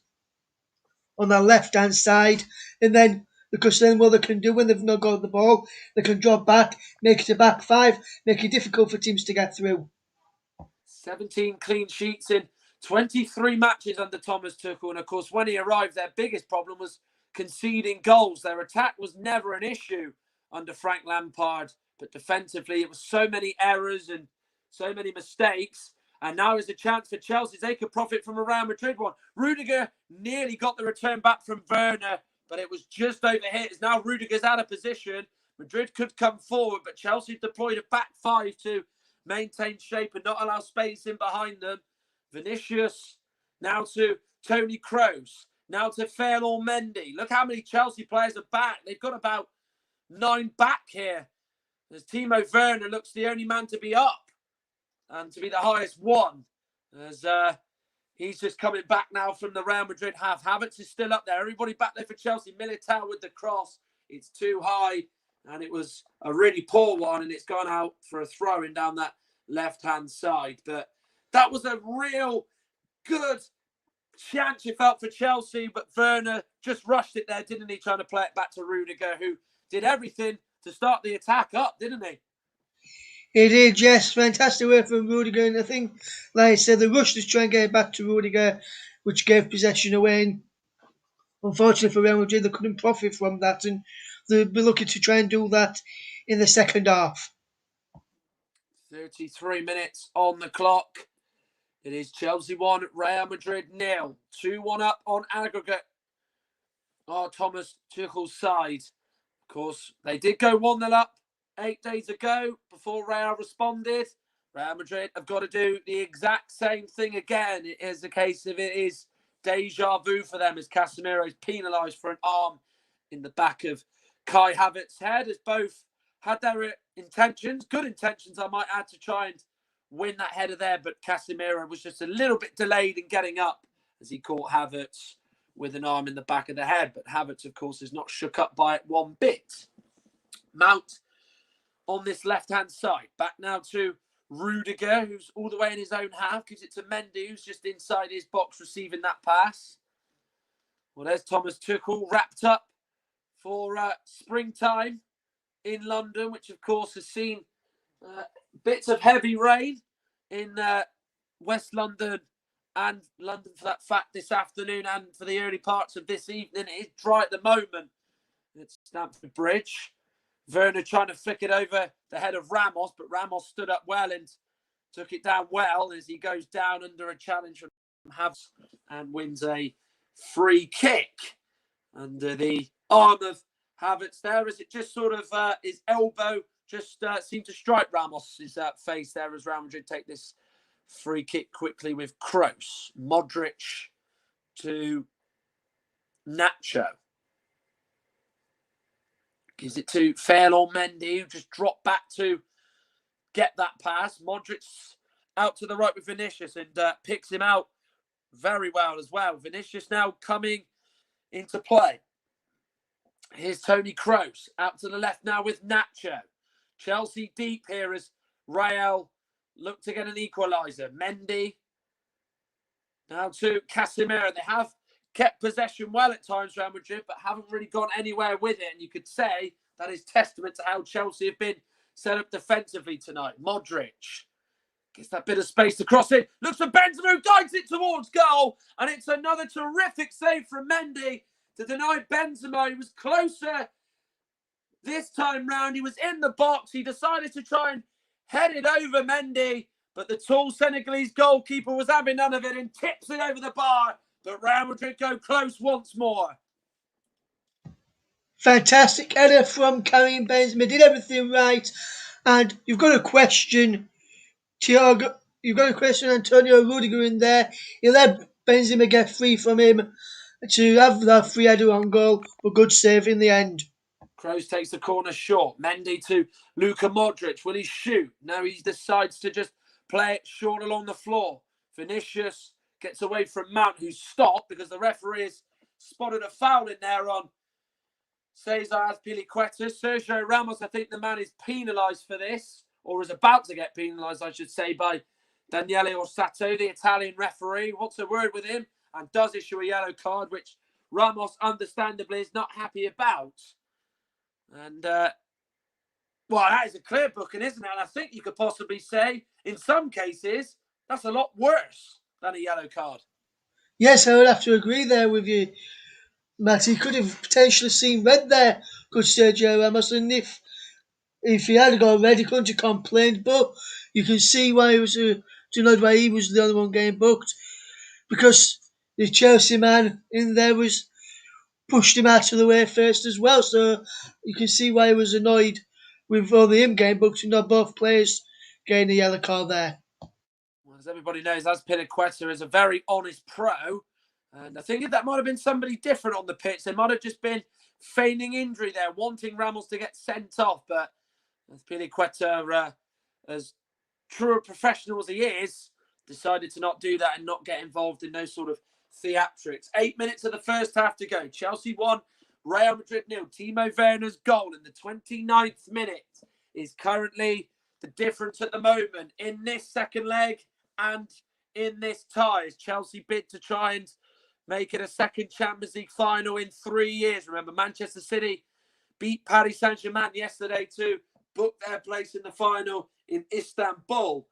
on their left-hand side. And then, because then what they can do when they've not got the ball, they can drop back, make it a back five, make it difficult for teams to get through. 17 clean sheets in 23 matches under Thomas Tuchel. And of course, when he arrived, their biggest problem was conceding goals. Their attack was never an issue under Frank Lampard, but defensively, it was so many errors and so many mistakes. And now is a chance for Chelsea. They could profit from a Real Madrid one. Rudiger nearly got the return back from Vernon, but it was just overhit. It's now Rudiger's out of position. Madrid could come forward, but Chelsea deployed a back five to maintain shape and not allow space in behind them. Vinicius now to Toni Kroos, now to Vernon Mendy. Look how many Chelsea players are back. They've got about 9 back here. As Timo Werner looks the only man to be up and to be the highest one. As he's just coming back now from the Real Madrid half. Havertz is still up there. Everybody back there for Chelsea. Militao with the cross. It's too high. And it was a really poor one. And it's gone out for a throw-in down that left-hand side. But that was a real good chance you felt for Chelsea. But Werner just rushed it there, didn't he? Trying to play it back to Rudiger, who did everything to start the attack up, didn't he? He did, yes. Fantastic work from Rudiger. And I think, like I said, the rush to try and get it back to Rudiger, which gave possession away. And unfortunately for Real Madrid, they couldn't profit from that. And they'll be looking to try and do that in the second half. 33 minutes on the clock. It is Chelsea 1, Real Madrid 0. 2-1 up on aggregate. Thomas Tuchel's side. Of course, they did go 1-0 up 8 days ago before Real responded. Real Madrid have got to do the exact same thing again. It is a case of it is deja vu for them as Casemiro is penalised for an arm in the back of Kai Havertz's head, as both had their intentions, good intentions, I might add, to try and win that header there. But Casemiro was just a little bit delayed in getting up as he caught Havertz with an arm in the back of the head. But Havertz, of course, is not shook up by it one bit. Mount on this left-hand side. Back now to Rudiger, who's all the way in his own half. Gives it to Mendy, who's just inside his box receiving that pass. Well, there's Thomas Tuchel wrapped up for springtime in London, which, of course, has seen bits of heavy rain in West London and London, for that fact, this afternoon and for the early parts of this evening. It is dry at the moment. It's Stamford Bridge. Werner trying to flick it over the head of Ramos, but Ramos stood up well and took it down well as he goes down under a challenge from Havertz and wins a free kick under the arm of Havertz there, as it just sort of his elbow just seemed to strike Ramos's face there as Real Madrid take this free kick quickly with Kroos. Modric to Nacho. Gives it to Vernon Mendy, who just dropped back to get that pass. Modric out to the right with Vinicius and picks him out very well as well. Vinicius now coming into play. Here's Toni Kroos out to the left now with Nacho. Chelsea deep here as Real look to get an equaliser. Mendy now to Casemiro. They have kept possession well at times, Real Madrid, but haven't really gone anywhere with it. And you could say that is testament to how Chelsea have been set up defensively tonight. Modric gets that bit of space to cross in. Looks for Benzema, who dives it towards goal. And it's another terrific save from Mendy to deny Benzema. He was closer this time round. He was in the box. He decided to try and head it over Mendy, but the tall Senegalese goalkeeper was having none of it and tips it over the bar. But Real Madrid go close once more. Fantastic header from Karim Benzema. Did everything right. And you've got to question Thiago. You've got to question Antonio Rudiger in there. He let Benzema get free from him to have that free header on goal. A good save in the end. Kroos takes the corner short. Mendy to Luka Modric. Will he shoot? No, he decides to just play it short along the floor. Vinicius gets away from Mount, who's stopped because the referee has spotted a foul in there on Cesar Azpilicueta. Sergio Ramos, I think the man is penalised for this, or is about to get penalised, I should say, by Daniele Orsato, the Italian referee. What's the word with him? And does issue a yellow card, which Ramos understandably is not happy about. And, well, that is a clear booking, isn't it? And I think you could possibly say, in some cases, that's a lot worse than a yellow card. Yes, I would have to agree there with you, Matt. He could have potentially seen red there, could Sergio Ramos, and if he had got red, he couldn't have complained. But you can see why he was why he was the only one getting booked, because the Chelsea man in there was pushed him out of the way first as well. So you can see why he was annoyed with only him getting booked and not both players getting a yellow card there. Well, as everybody knows, Azpilicueta is a very honest pro. And I think that might have been somebody different on the pitch. They might have just been feigning injury there, wanting Ramos to get sent off. But Azpilicueta, as true a professional as he is, decided to not do that and not get involved in those sort of theatrics. 8 minutes of the first half to go. Chelsea 1, Real Madrid 0. Timo Werner's goal in the 29th minute is currently the difference at the moment in this second leg and in this tie, as Chelsea bid to try and make it a second Champions League final in 3 years. Remember, Manchester City beat Paris Saint-Germain yesterday to book their place in the final in Istanbul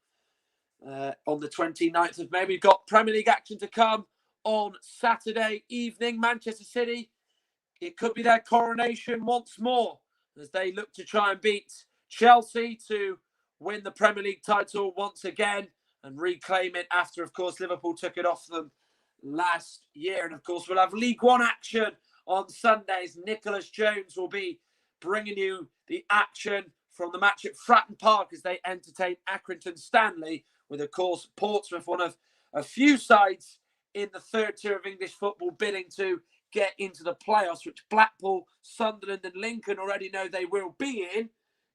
on the 29th of May. We've got Premier League action to come on Saturday evening. Manchester City, it could be their coronation once more as they look to try and beat Chelsea to win the Premier League title once again and reclaim it after, of course, Liverpool took it off them last year. And, of course, we'll have League One action on Sundays. Nicholas Jones will be bringing you the action from the match at Fratton Park as they entertain Accrington Stanley, with, of course, Portsmouth, one of a few sides in the third tier of English football bidding to get into the playoffs, which Blackpool, Sunderland and Lincoln already know they will be in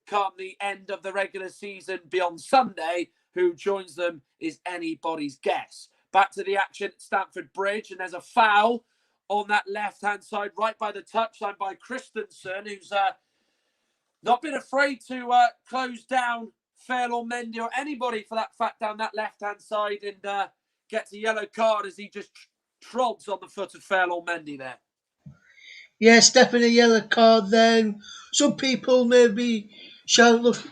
come the end of the regular season beyond Sunday. Who joins them is anybody's guess. Back to the action at Stamford Bridge, and there's a foul on that left-hand side, right by the touchline by Christensen, who's not been afraid to close down Vernon, Mendy, or anybody for that fact down that left-hand side, and gets a yellow card as he just trods on the foot of Vernon Mendy there. Yes, definitely a yellow card then. Some people maybe shout, look,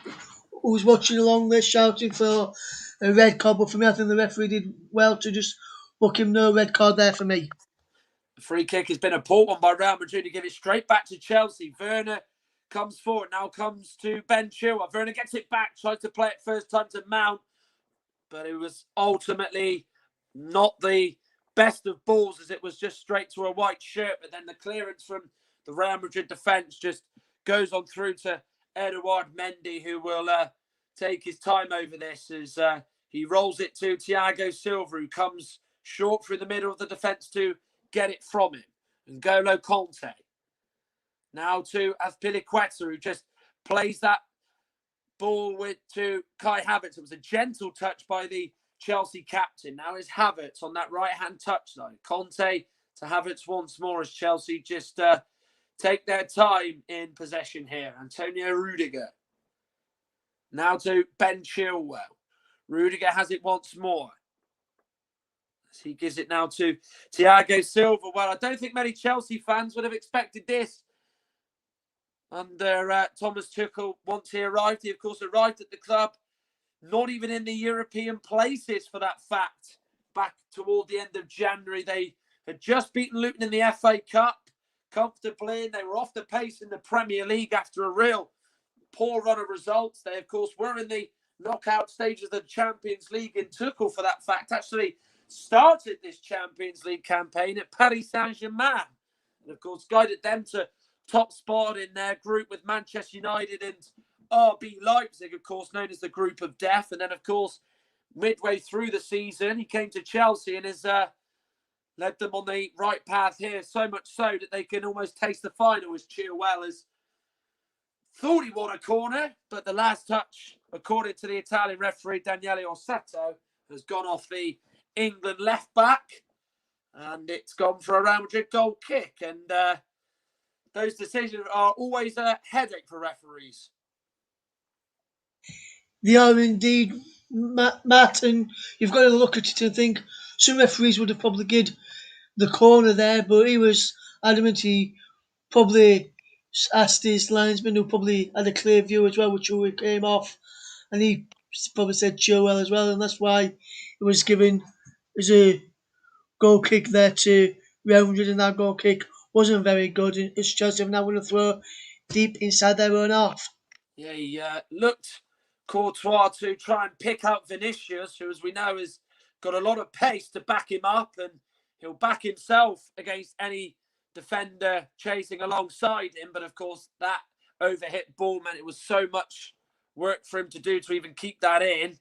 who's watching along there shouting for a red card, but for me, I think the referee did well to just book him no red card there for me. The free kick has been a poor one by Real Madrid to give it straight back to Chelsea. Werner comes forward, now comes to Ben Chilwell. Werner gets it back, tries to play it first time to Mount, but it was ultimately not the best of balls, as it was just straight to a white shirt. But then the clearance from the Real Madrid defence just goes on through to Edouard Mendy, who will take his time over this as he rolls it to Thiago Silva, who comes short through the middle of the defence to get it from him. And N'Golo Conte. Now to Azpilicueta, who just plays that ball to Kai Havertz. It was a gentle touch by the Chelsea captain. Now is Havertz on that right-hand touchline. Conte to Havertz once more as Chelsea just take their time in possession here. Antonio Rudiger. Now to Ben Chilwell. Rudiger has it once more. As he gives it now to Thiago Silva. Well, I don't think many Chelsea fans would have expected this under Thomas Tuchel once he arrived. He, of course, arrived at the club not even in the European places for that fact. Back toward the end of January, they had just beaten Luton in the FA Cup comfortably, and they were off the pace in the Premier League after a real poor run of results. They, of course, were in the knockout stages of the Champions League, and Tuchel, for that fact, actually started this Champions League campaign at Paris Saint-Germain, and, of course, guided them to top spot in their group with Manchester United and RB Leipzig, of course, known as the Group of Death. And then, of course, midway through the season, he came to Chelsea and has led them on the right path here, so much so that they can almost taste the final, as Chilwell has thought he won a corner, but the last touch, according to the Italian referee Daniele Orsetto, has gone off the England left back, and it's gone for a Real Madrid goal kick. And those decisions are always a headache for referees. They are indeed, Matt, and you've got to look at it and think some referees would have probably given the corner there, but he was adamant. He probably asked his linesman, who probably had a clear view as well, which came off, and he probably said Chilwell as well, and that's why it was given as a goal kick there to Real Madrid, and that goal kick wasn't very good. It's Chelsea now going to throw deep inside their own half. Yeah, he looked Courtois to try and pick up Vinicius, who, as we know, has got a lot of pace to back him up, and he'll back himself against any defender chasing alongside him. But of course, that overhit ball meant it was so much work for him to do to even keep that in.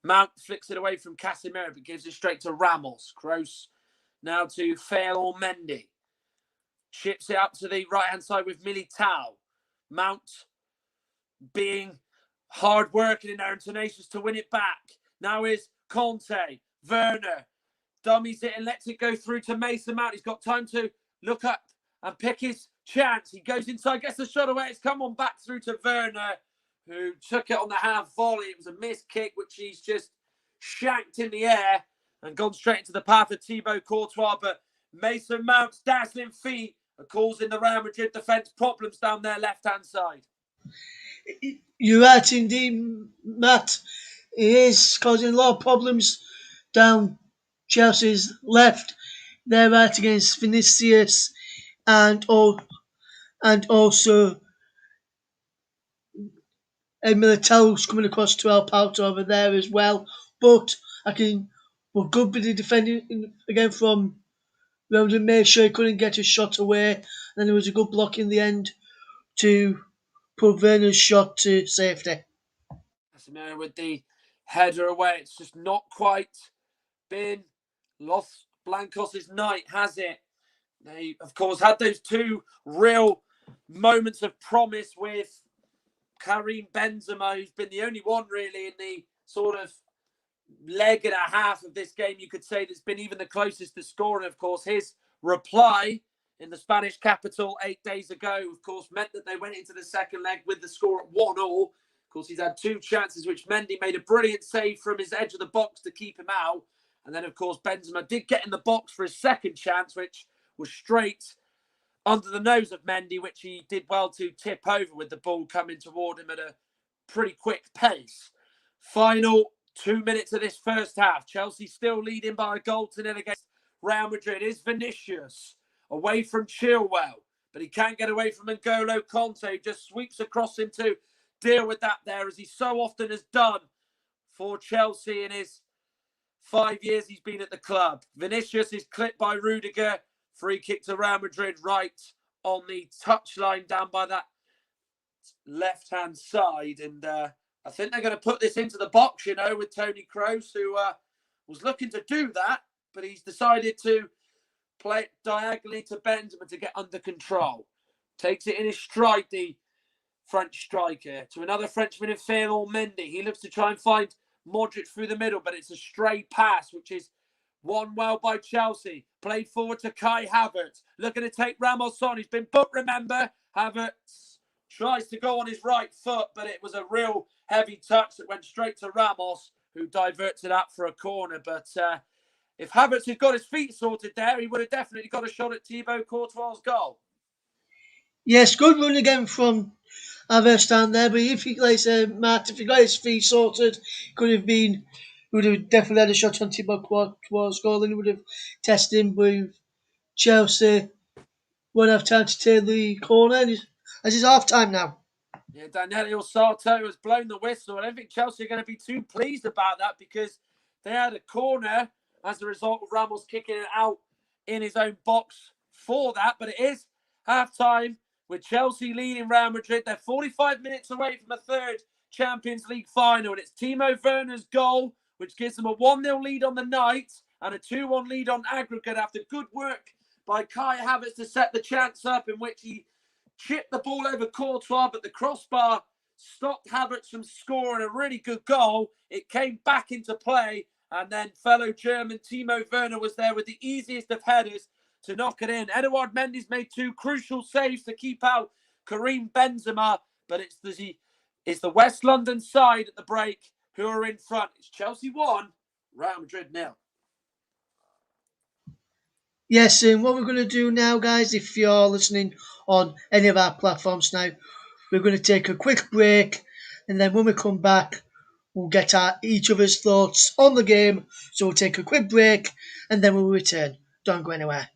Mount flicks it away from Casemiro, but gives it straight to Ramos. Kroos now to Vernon Mendy. Chips it up to the right-hand side with Militao. Mount being hard working in there and tenacious to win it back. Now is Conte. Werner dummies it and lets it go through to Mason Mount. He's got time to look up and pick his chance. He goes inside, gets the shot away. It's come on back through to Werner, who took it on the half volley. It was a missed kick, which he's just shanked in the air and gone straight into the path of Thibaut Courtois. But Mason Mount's dazzling feet are causing the Real Madrid defence problems down their left-hand side. You're right indeed, Matt. It is causing a lot of problems down Chelsea's left. They're right against Vinicius and also Militao's coming across to help out over there as well. But good bit of defending again from Roden, made sure he couldn't get a shot away. And then there was a good block in the end to put Verner's shot to safety. Casemiro with the header away. It's just not quite been Los Blancos' night, has it? They, of course, had those two real moments of promise with Karim Benzema, who's been the only one really in the sort of leg and a half of this game, you could say, that's been even the closest to scoring. Of course, his reply in the Spanish capital 8 days ago, of course, meant that they went into the second leg with the score at 1-1. Of course, he's had two chances, which Mendy made a brilliant save from his edge of the box to keep him out. And then, of course, Benzema did get in the box for his second chance, which was straight under the nose of Mendy, which he did well to tip over with the ball coming toward him at a pretty quick pace. Final 2 minutes of this first half. Chelsea still leading by a goal to nil against Real Madrid. Is Vinicius away from Chilwell, but he can't get away from N'Golo Conte, who just sweeps across him to deal with that there, as he so often has done for Chelsea in his 5 years he's been at the club. Vinicius is clipped by Rudiger. Free kick to Real Madrid right on the touchline down by that left-hand side. And I think they're going to put this into the box, you know, with Toni Kroos, who was looking to do that, but he's decided to play it diagonally to Benzema to get under control. Takes it in his stride, the French striker, to another Frenchman in Vernon Mendy. He looks to try and find Modric through the middle, but it's a stray pass, which is won well by Chelsea. Played forward to Kai Havertz. Looking to take Ramos on. He's been booked, remember. Havertz tries to go on his right foot, but it was a real heavy touch that went straight to Ramos, who diverts it up for a corner. But if Havertz had got his feet sorted there, he would have definitely got a shot at Thibaut Courtois' goal. Yes, good run again from Havertz down there, but if he, like I said, Matt, if he got his feet sorted, would have definitely had a shot on Thibaut Courtois' goal, and he would have tested him with Chelsea. Won't have time to take the corner, as it's half time now. Yeah, Daniele Orsetto has blown the whistle. I don't think Chelsea are going to be too pleased about that, because they had a corner as a result of Ramos kicking it out in his own box for that. But it is half time. with Chelsea leading Real Madrid. They're 45 minutes away from a third Champions League final. And it's Timo Werner's goal, which gives them a 1-0 lead on the night and a 2-1 lead on aggregate after good work by Kai Havertz to set the chance up, in which he chipped the ball over Courtois, but the crossbar stopped Havertz from scoring a really good goal. It came back into play, and then fellow German Timo Werner was there with the easiest of headers to knock it in. Eduard Mendy's made 2 crucial saves to keep out Karim Benzema, but it's the West London side at the break who are in front. It's Chelsea 1, Real Madrid 0. Yes, and what we're going to do now, guys, if you're listening on any of our platforms now, we're going to take a quick break, and then when we come back, we'll get each other's thoughts on the game. So we'll take a quick break, and then we'll return. Don't go anywhere.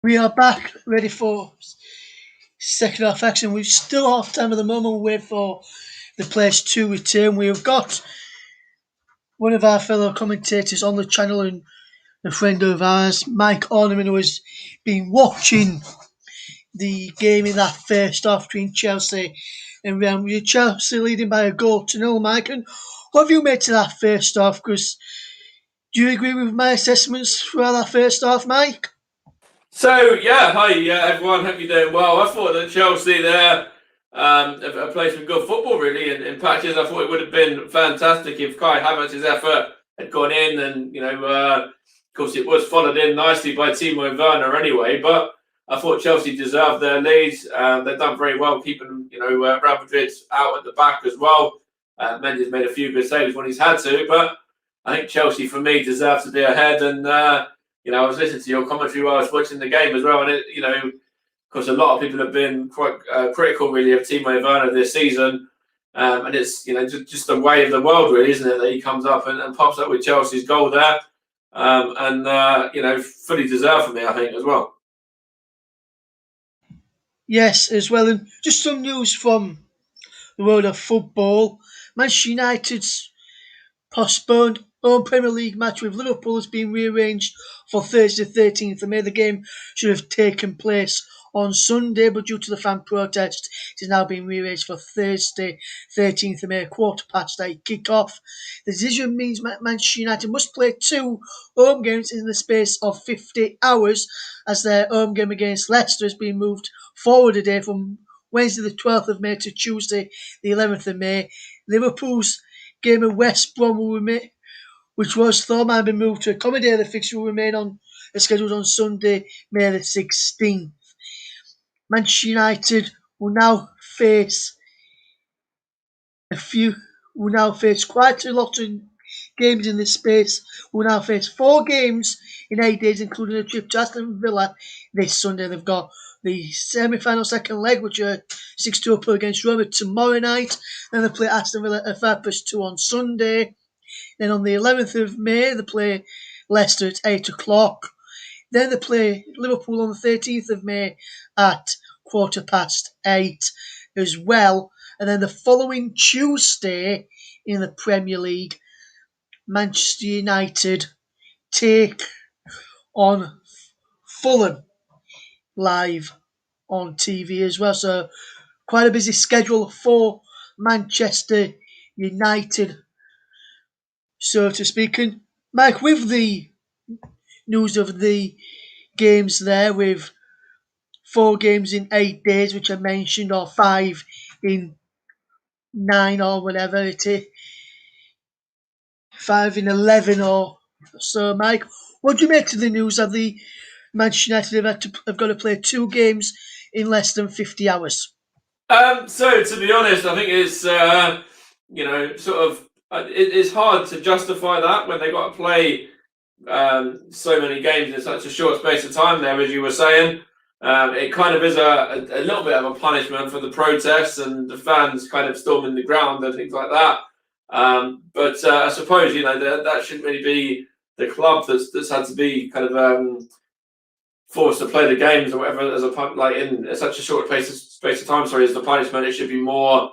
We are back, ready for second half action. We're still half time at the moment. We wait for the players to return. We have got one of our fellow commentators on the channel and a friend of ours, Mike Ornament, who has been watching the game in that first half between Chelsea and Real Madrid. Chelsea leading by a goal to nil, Mike. And what have you made to that first half? Because do you agree with my assessments throughout that first half, Mike? So yeah, hi everyone. Hope you're doing well. I thought that Chelsea there have played some good football really in patches. I thought it would have been fantastic if Kai Havertz's effort had gone in, and of course it was followed in nicely by Timo Werner anyway. But I thought Chelsea deserved their leads. They've done very well keeping Real Madrid out at the back as well. Mendy's made a few good saves when he's had to, but I think Chelsea for me deserves to be ahead. And I was listening to your commentary while I was watching the game as well, and of course, a lot of people have been quite critical, really, of Timo Werner this season, and it's just the way of the world, really, isn't it? That he comes up and pops up with Chelsea's goal there, and fully deserved for me, I think, as well. Yes, as well. And just some news from the world of football. Manchester United's postponed home Premier League match with Liverpool has been rearranged for Thursday 13th of May. The game should have taken place on Sunday, but due to the fan protest, it is now being rearranged for Thursday 13th of May, 8:15 kick-off. The decision means Manchester United must play two home games in the space of 50 hours, as their home game against Leicester has been moved forward a day from Wednesday the 12th of May to Tuesday the 11th of May. Liverpool's game at West Brom will remain, which was thought might have been moved to accommodate the fixture, will remain on scheduled on Sunday, May the 16th. Manchester United will now face quite a lot of games in this space. Will now face 4 games in 8 days, including a trip to Aston Villa this Sunday. They've got the semi-final second leg, which are 6-2 up against Roma tomorrow night. Then they play Aston Villa at 2 on Sunday. Then on the 11th of May, they play Leicester at 8 o'clock. Then they play Liverpool on the 13th of May at 8:15 as well. And then the following Tuesday in the Premier League, Manchester United take on Fulham live on TV as well. So quite a busy schedule for Manchester United, so to speak. And Mike, with the news of the games there, with 4 games in 8 days, which I mentioned, or 5 in 9, or whatever it is, 5 in 11 or so, Mike, what do you make of the news that the Manchester United have got to play 2 games in less than 50 hours? So to be honest, I think it's it's hard to justify that when they got to play so many games in such a short space of time there, as you were saying. It kind of is a little bit of a punishment for the protests and the fans kind of storming the ground and things like that. But I suppose that shouldn't really be the club that's had to be kind of forced to play the games or whatever as in such a short space of time. Sorry, as the punishment, it should be more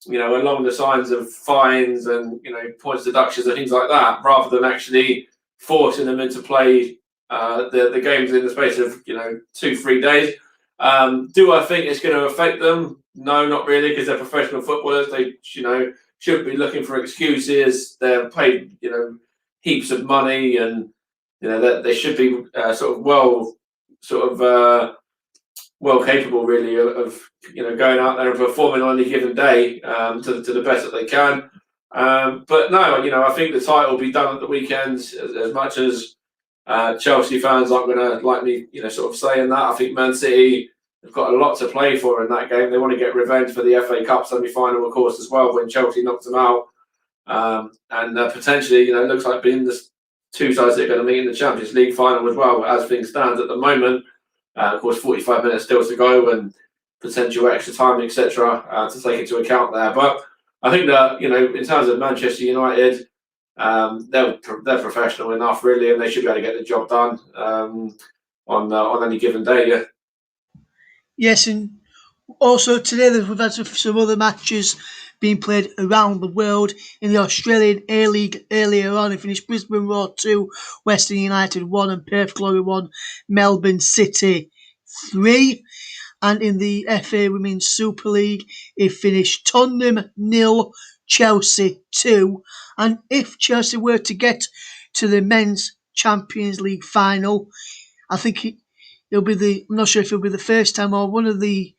along the lines of fines and points deductions and things like that, rather than actually forcing them into play the games in the space of 2-3 days. Do I think it's going to affect them? No, not really, because they're professional footballers. They shouldn't be looking for excuses. They're paid heaps of money, and that they should be well capable really of going out there and performing on any given day to the best that they can. But no, I think the title will be done at the weekend. As much as Chelsea fans aren't going to like me, saying that, I think Man City have got a lot to play for in that game. They want to get revenge for the FA Cup semi-final, of course, as well, when Chelsea knocked them out, and potentially, it looks like being the 2 sides that are going to meet in the Champions League final as well, as things stand at the moment. Of course, 45 minutes still to go and potential extra time, etc., to take into account there. But I think that in terms of Manchester United, they're professional enough really, and they should be able to get the job done. on any given day. Yeah. Yes, and also today we've had some other matches being played around the world. In the Australian A-League earlier on, it finished Brisbane Roar 2, Western United 1 and Perth Glory 1, Melbourne City 3. And in the FA Women's Super League, it finished Tottenham 0, Chelsea 2. And if Chelsea were to get to the Men's Champions League final, I think it'll be I'm not sure if it'll be the first time or one of the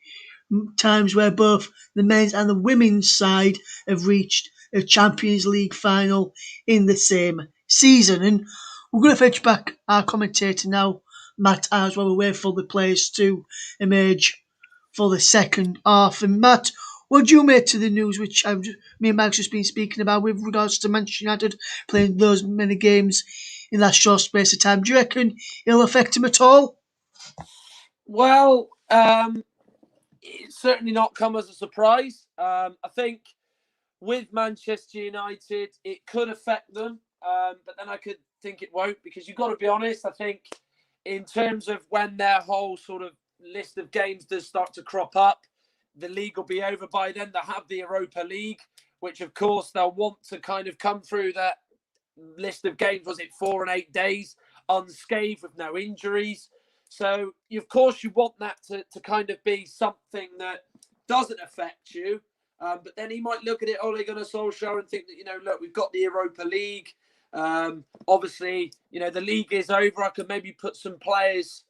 times where both the men's and the women's side have reached a Champions League final in the same season. And we're going to fetch back our commentator now, Matt Iles, while we wait for the players to emerge for the second half. And Matt, what do you make to the news which me and Max just been speaking about with regards to Manchester United playing those many games in that short space of time? Do you reckon it'll affect him at all? Well, it's certainly not come as a surprise. I think with Manchester United, it could affect them, but then I could think it won't, because you've got to be honest. I think in terms of when their whole sort of list of games does start to crop up, the league will be over by then. They'll have the Europa League, which of course they'll want to kind of come through that list of games, was it 4 and 8 days, unscathed with no injuries. So, of course, you want that to kind of be something that doesn't affect you. But then he might look at it, Ole Gunnar Solskjaer, and think that, look, we've got the Europa League. Obviously, the league is over. I could maybe put some players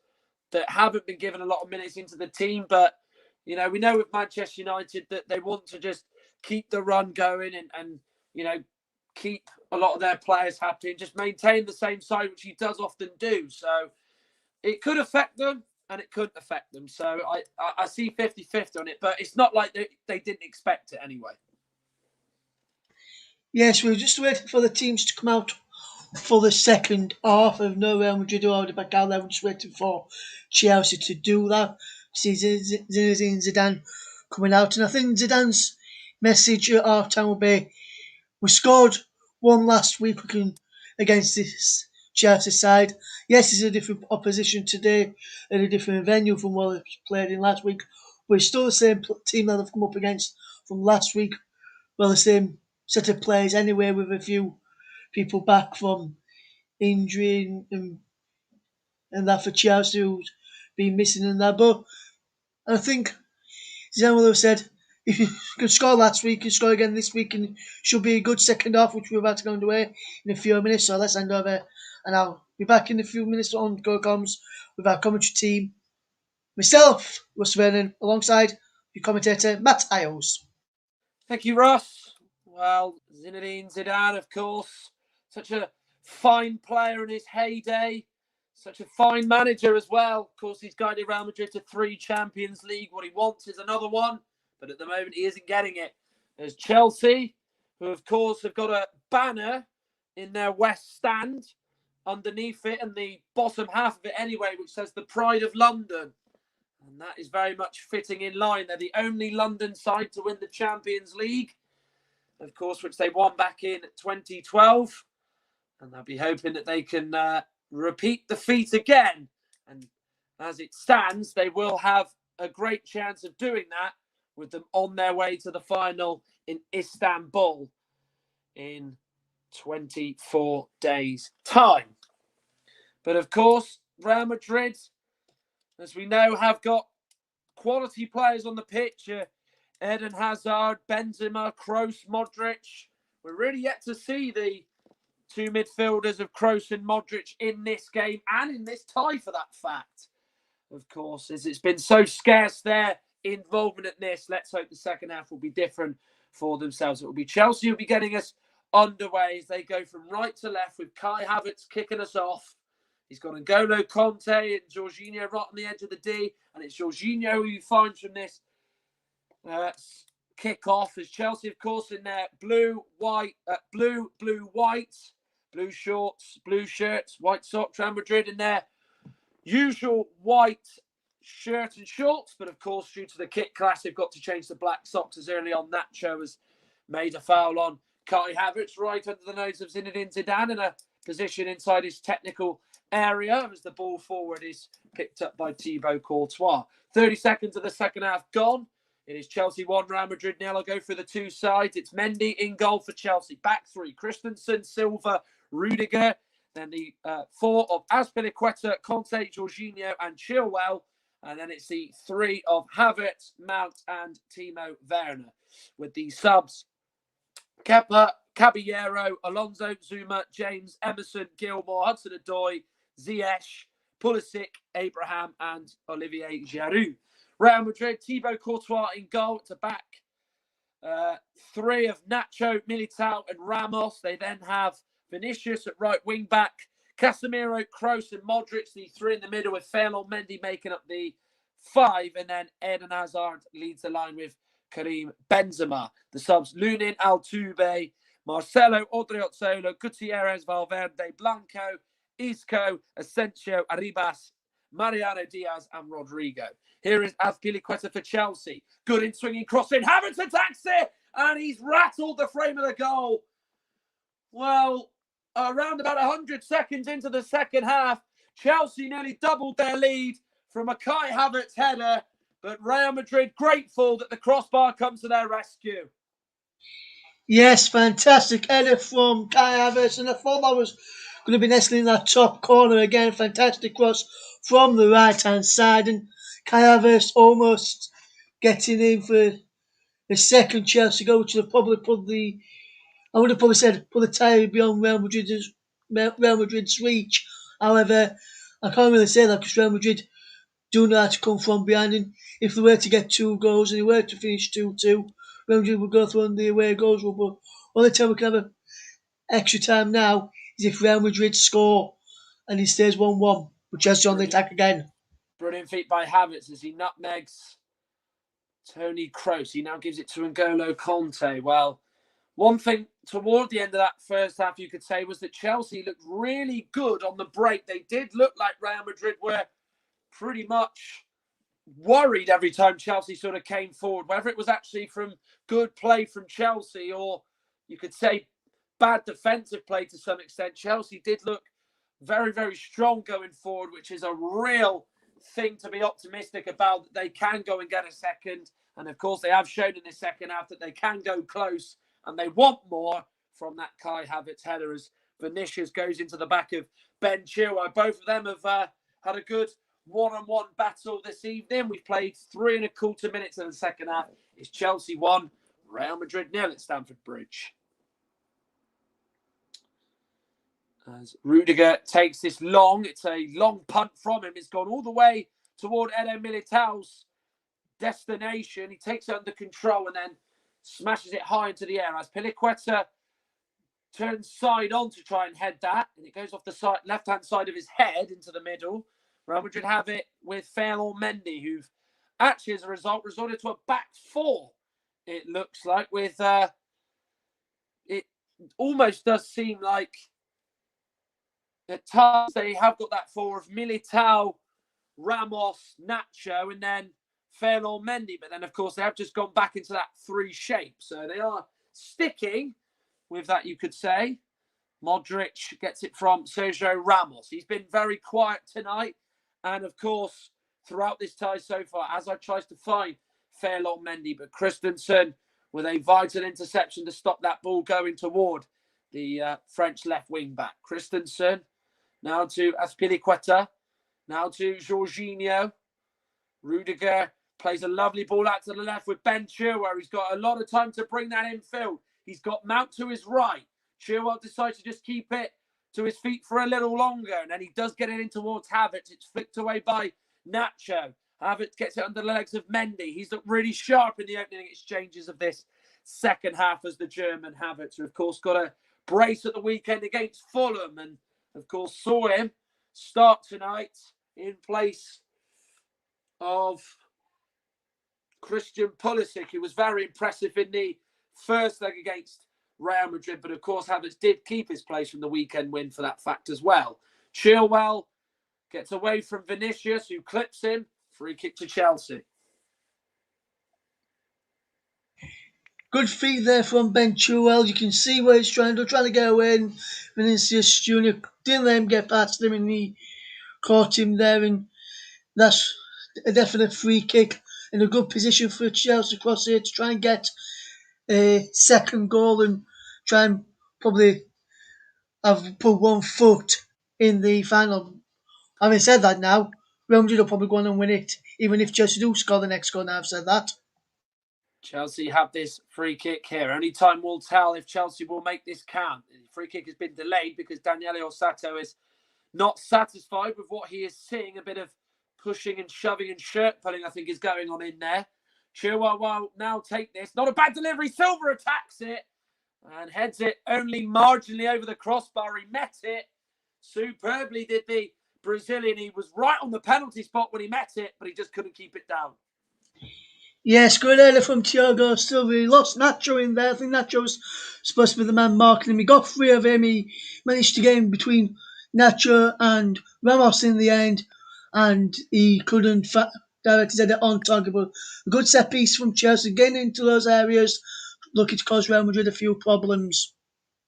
that haven't been given a lot of minutes into the team. But, we know with Manchester United that they want to just keep the run going and keep a lot of their players happy and just maintain the same side, which he does often do. So it could affect them and it couldn't affect them. So I see 50-50 on it, but it's not like they didn't expect it anyway. Yes, we were just waiting for the teams to come out for the second half. Of no Real Madrid already back out there. We're just waiting for Chelsea to do that. See Zinedine Zidane coming out. And I think Zidane's message at half time will be, we scored one last week against this Chelsea side. Yes, it's a different opposition today and a different venue from what they played in last week, but it's still the same team that they've come up against from last week. Well, the same set of players anyway, with a few people back from injury and that for Chelsea who's been missing in that. But I think Zidane will have said, if you could score last week, you score again this week, and it should be a good second half, which we're about to go underway in a few minutes. So let's hand over, and I'll be back in a few minutes on Go Comms with our commentary team. Myself, Russ Vernon, alongside your commentator, Matt Iles. Thank you, Russ. Well, Zinedine Zidane, of course, such a fine player in his heyday, such a fine manager as well. Of course, he's guided Real Madrid to 3 Champions League. What he wants is another one, but at the moment he isn't getting it. There's Chelsea, who of course have got a banner in their West Stand underneath it, and the bottom half of it anyway, which says the Pride of London. And that is very much fitting in line. They're the only London side to win the Champions League, of course, which they won back in 2012. And they'll be hoping that they can repeat the feat again. And as it stands, they will have a great chance of doing that with them on their way to the final in Istanbul in 24 days' time. But of course, Real Madrid, as we know, have got quality players on the pitch. Eden Hazard, Benzema, Kroos, Modric. We're really yet to see the 2 midfielders of Kroos and Modric in this game and in this tie, for that fact. Of course, as it's been so scarce their involvement in this, let's hope the second half will be different for themselves. It will be Chelsea who will be getting us underway as they go from right to left, with Kai Havertz kicking us off. He's got N'Golo Conte and Jorginho right on the edge of the D, and it's Jorginho who you find from this kick-off, as Chelsea, of course, in their blue shorts, blue shirts, white socks. Real Madrid in their usual white shirt and shorts, but of course, due to the kit class, they've got to change the black socks as early on. Nacho has made a foul on Kai Havertz right under the nose of Zinedine Zidane, in a position inside his technical area as the ball forward is picked up by Thibaut Courtois. 30 seconds of the second half gone. It is Chelsea 1, Real Madrid 0. I'll go through the two sides. It's Mendy in goal for Chelsea. Back three, Christensen, Silva, Rudiger. Then the four of Azpilicueta, Conte, Jorginho and Chilwell. And then it's the three of Havertz, Mount and Timo Werner. With the subs, Kepa, Caballero, Alonso, Zuma, James, Emerson, Gilmore, Hudson-Odoi, Ziyech, Pulisic, Abraham and Olivier Giroud. Real Madrid, Thibaut Courtois in goal to back. Three of Nacho, Militao and Ramos. They then have Vinicius at right wing back. Casemiro, Kroos and Modric, the three in the middle with Ferland Mendy making up the five. And then Eden Hazard leads the line with Karim Benzema. The subs, Lunin, Altuve, Marcelo, Odriozola, Gutierrez, Valverde, Blanco, Isco, Asensio, Arribas, Mariano Diaz and Rodrigo. Here is Azpilicueta for Chelsea. Good in swinging, crossing. Havertz attacks it, and he's rattled the frame of the goal. Well, around about 100 seconds into the second half, Chelsea nearly doubled their lead from a Kai Havertz header, but Real Madrid grateful that the crossbar comes to their rescue. Yes, fantastic header from Kai Havertz, and I thought that was going to be nestling in that top corner again. Fantastic cross from the right-hand side, and Kai Havertz almost getting in for the second Chelsea goal, which would have probably put the tie beyond Real Madrid's reach. However, I can't really say that because Real Madrid do know how to come from behind, and if they were to get two goals and they were to finish 2-2, Real Madrid would go through on the away goals rule. But only time we can have extra time now is if Real Madrid score and it stays 1-1, with Chelsea on the attack again. Brilliant feat by Havertz as he nutmegs Tony Kroos. He now gives it to N'Golo Conte. Well, one thing toward the end of that first half you could say was that Chelsea looked really good on the break. They did look like Real Madrid were pretty much worried every time Chelsea sort of came forward, whether it was actually from good play from Chelsea or you could say bad defensive play to some extent. Chelsea did look very, very strong going forward, which is a real thing to be optimistic about, that they can go and get a second. And of course, they have shown in the second half that they can go close and they want more from that Kai Havertz header as Vinicius goes into the back of Ben Chilwell. Both of them have had a good one-on-one battle this evening. We've played 3.25 minutes in the second half. It's Chelsea 1, Real Madrid 0 at Stamford Bridge. As Rudiger takes this long, it's a long punt from him. It's gone all the way toward Eden Militao's destination. He takes it under control and then smashes it high into the air. As Azpilicueta turns side on to try and head that, and it goes off the side, left-hand side of his head into the middle. Real Madrid have it with Ferland Mendy, who've actually, as a result, resorted to a back four. It looks like with it almost does seem like at times they have got that four of Militao, Ramos, Nacho, and then Ferland Mendy. But then, of course, they have just gone back into that three shape. So they are sticking with that, you could say. Modric gets it from Sergio Ramos. He's been very quiet tonight. And, of course, throughout this tie so far, as I tries to find Ferland Mendy, but Christensen with a vital interception to stop that ball going toward the French left wing back. Christensen now to Azpilicueta, now to Jorginho. Rudiger plays a lovely ball out to the left with Ben Chilwell. He's got a lot of time to bring that infield. He's got Mount to his right. Chilwell decides to just keep it to his feet for a little longer, and then he does get it in towards Havertz. It's flicked away by Nacho. Havertz gets it under the legs of Mendy. He's looked really sharp in the opening exchanges of this second half as the German Havertz, who of course got a brace at the weekend against Fulham, and of course saw him start tonight in place of Christian Pulisic, who was very impressive in the first leg against Real Madrid, but of course Havertz did keep his place from the weekend win for that fact as well. Chilwell gets away from Vinicius, who clips him. Free kick to Chelsea. Good feet there from Ben Chilwell. You can see where he's trying to get away. And Vinicius Junior didn't let him get past him, and he caught him there, and that's a definite free kick in a good position for Chelsea across here to try and get a second goal and try and probably have put one foot in the final. Having said that now, Real Madrid will probably go on and win it, even if Chelsea do score the next goal. Now I've said that. Chelsea have this free kick here. Only time will tell if Chelsea will make this count. The free kick has been delayed because Daniele Orsato is not satisfied with what he is seeing. A bit of pushing and shoving and shirt pulling, I think, is going on in there. Chilwell will now take this. Not a bad delivery. Silva attacks it and heads it only marginally over the crossbar. He met it superbly, did the Brazilian. He was right on the penalty spot when he met it, but he just couldn't keep it down. Yes, good earlier from Thiago Silva. He lost Nacho in there. I think Nacho was supposed to be the man marking him. He got free of him. He managed to get in between Nacho and Ramos in the end, and he couldn't direct his header on target. But a good set piece from Chelsea, getting into those areas, looking to cause Real Madrid a few problems.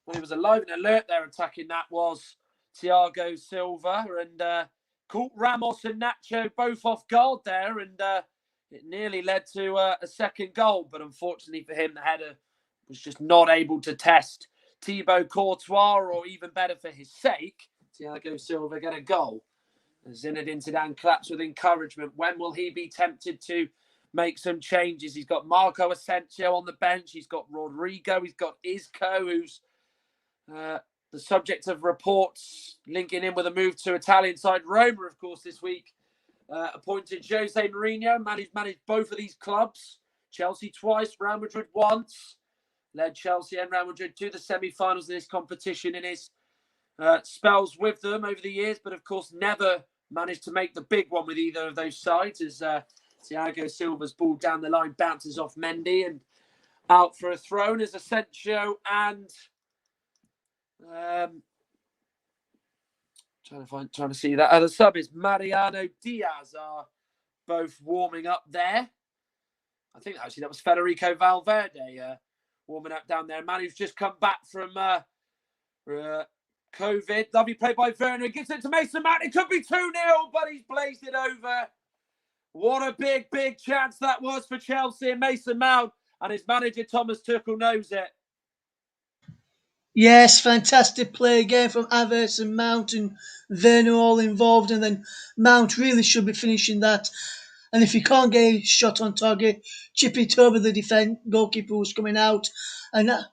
Well, he was alive and alert there attacking. That was Thiago Silva, and caught Ramos and Nacho both off guard there, and it nearly led to a second goal, but unfortunately for him, the header was just not able to test Thibaut Courtois, or even better for his sake, Thiago Silva get a goal. Zinedine Zidane claps with encouragement. When will he be tempted to make some changes? He's got Marco Asensio on the bench. He's got Rodrigo. He's got Isco, who's the subject of reports linking in with a move to Italian side Roma, of course, this week. Appointed Jose Mourinho, managed both of these clubs. Chelsea twice, Real Madrid once. Led Chelsea and Real Madrid to the semi-finals of this competition in his spells with them over the years, but of course never managed to make the big one with either of those sides, as Thiago Silva's ball down the line bounces off Mendy and out for a throw as Asensio and trying to see that other sub is Mariano Diaz are both warming up there. I think actually that was Federico Valverde warming up down there. Man who's just come back from COVID. Lovely play by Vernon. Gives it to Mason Mount. It could be 2-0, but he's blazed it over. What a big chance that was for Chelsea. And Mason Mount and his manager Thomas Tuchel knows it. Yes, fantastic play again from Havertz and Mount and Vernon all involved, and then Mount really should be finishing that. And if he can't get a shot on target, chip it over the goalkeeper who's coming out, and that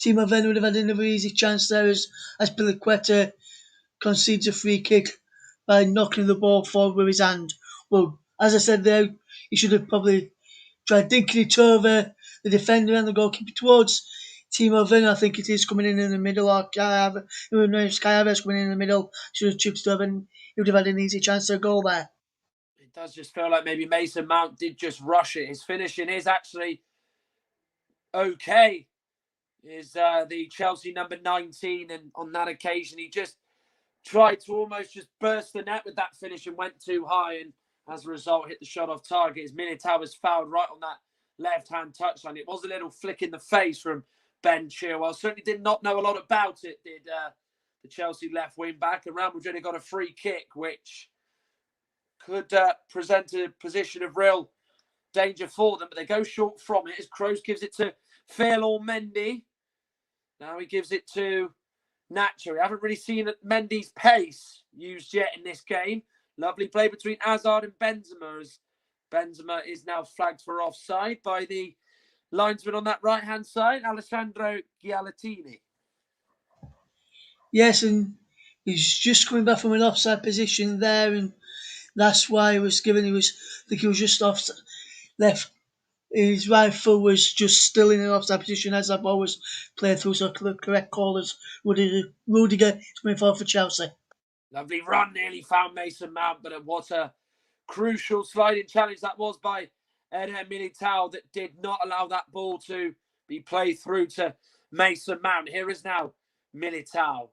Timo Werner would have had another easy chance there as Piliqueta concedes a free kick by knocking the ball forward with his hand. Well, as I said there, he should have probably tried dinking it over the defender and the goalkeeper towards Timo Werner. I think it is coming in the middle, or Kai Havertz coming in the middle. Should have chipped it over, and he would have had an easy chance to a goal there. It does just feel like maybe Mason Mount did just rush it. His finishing is actually okay. Is the Chelsea number 19, and on that occasion he just tried to almost just burst the net with that finish and went too high, and as a result hit the shot off target. As Militao was fouled right on that left-hand touchline. It was a little flick in the face from Ben Chilwell. Certainly did not know a lot about it, did the Chelsea left wing back. And Real Madrid got a free kick, which could present a position of real danger for them, but they go short from it as Kroos gives it to Ferland Mendy. Now he gives it to Nacho. We haven't really seen Mendy's pace used yet in this game. Lovely play between Hazard and Benzema, as Benzema is now flagged for offside by the linesman on that right-hand side, Alessandro Gialatini. Yes, and he's just coming back from an offside position there, and that's why he was given. I think he was just off left. His right foot was just still in an offside position as that ball was played through. So the correct call is Rudiger coming forward for Chelsea. Lovely run, nearly found Mason Mount, but what a crucial sliding challenge that was by Eder Militao that did not allow that ball to be played through to Mason Mount. Here is now Militao.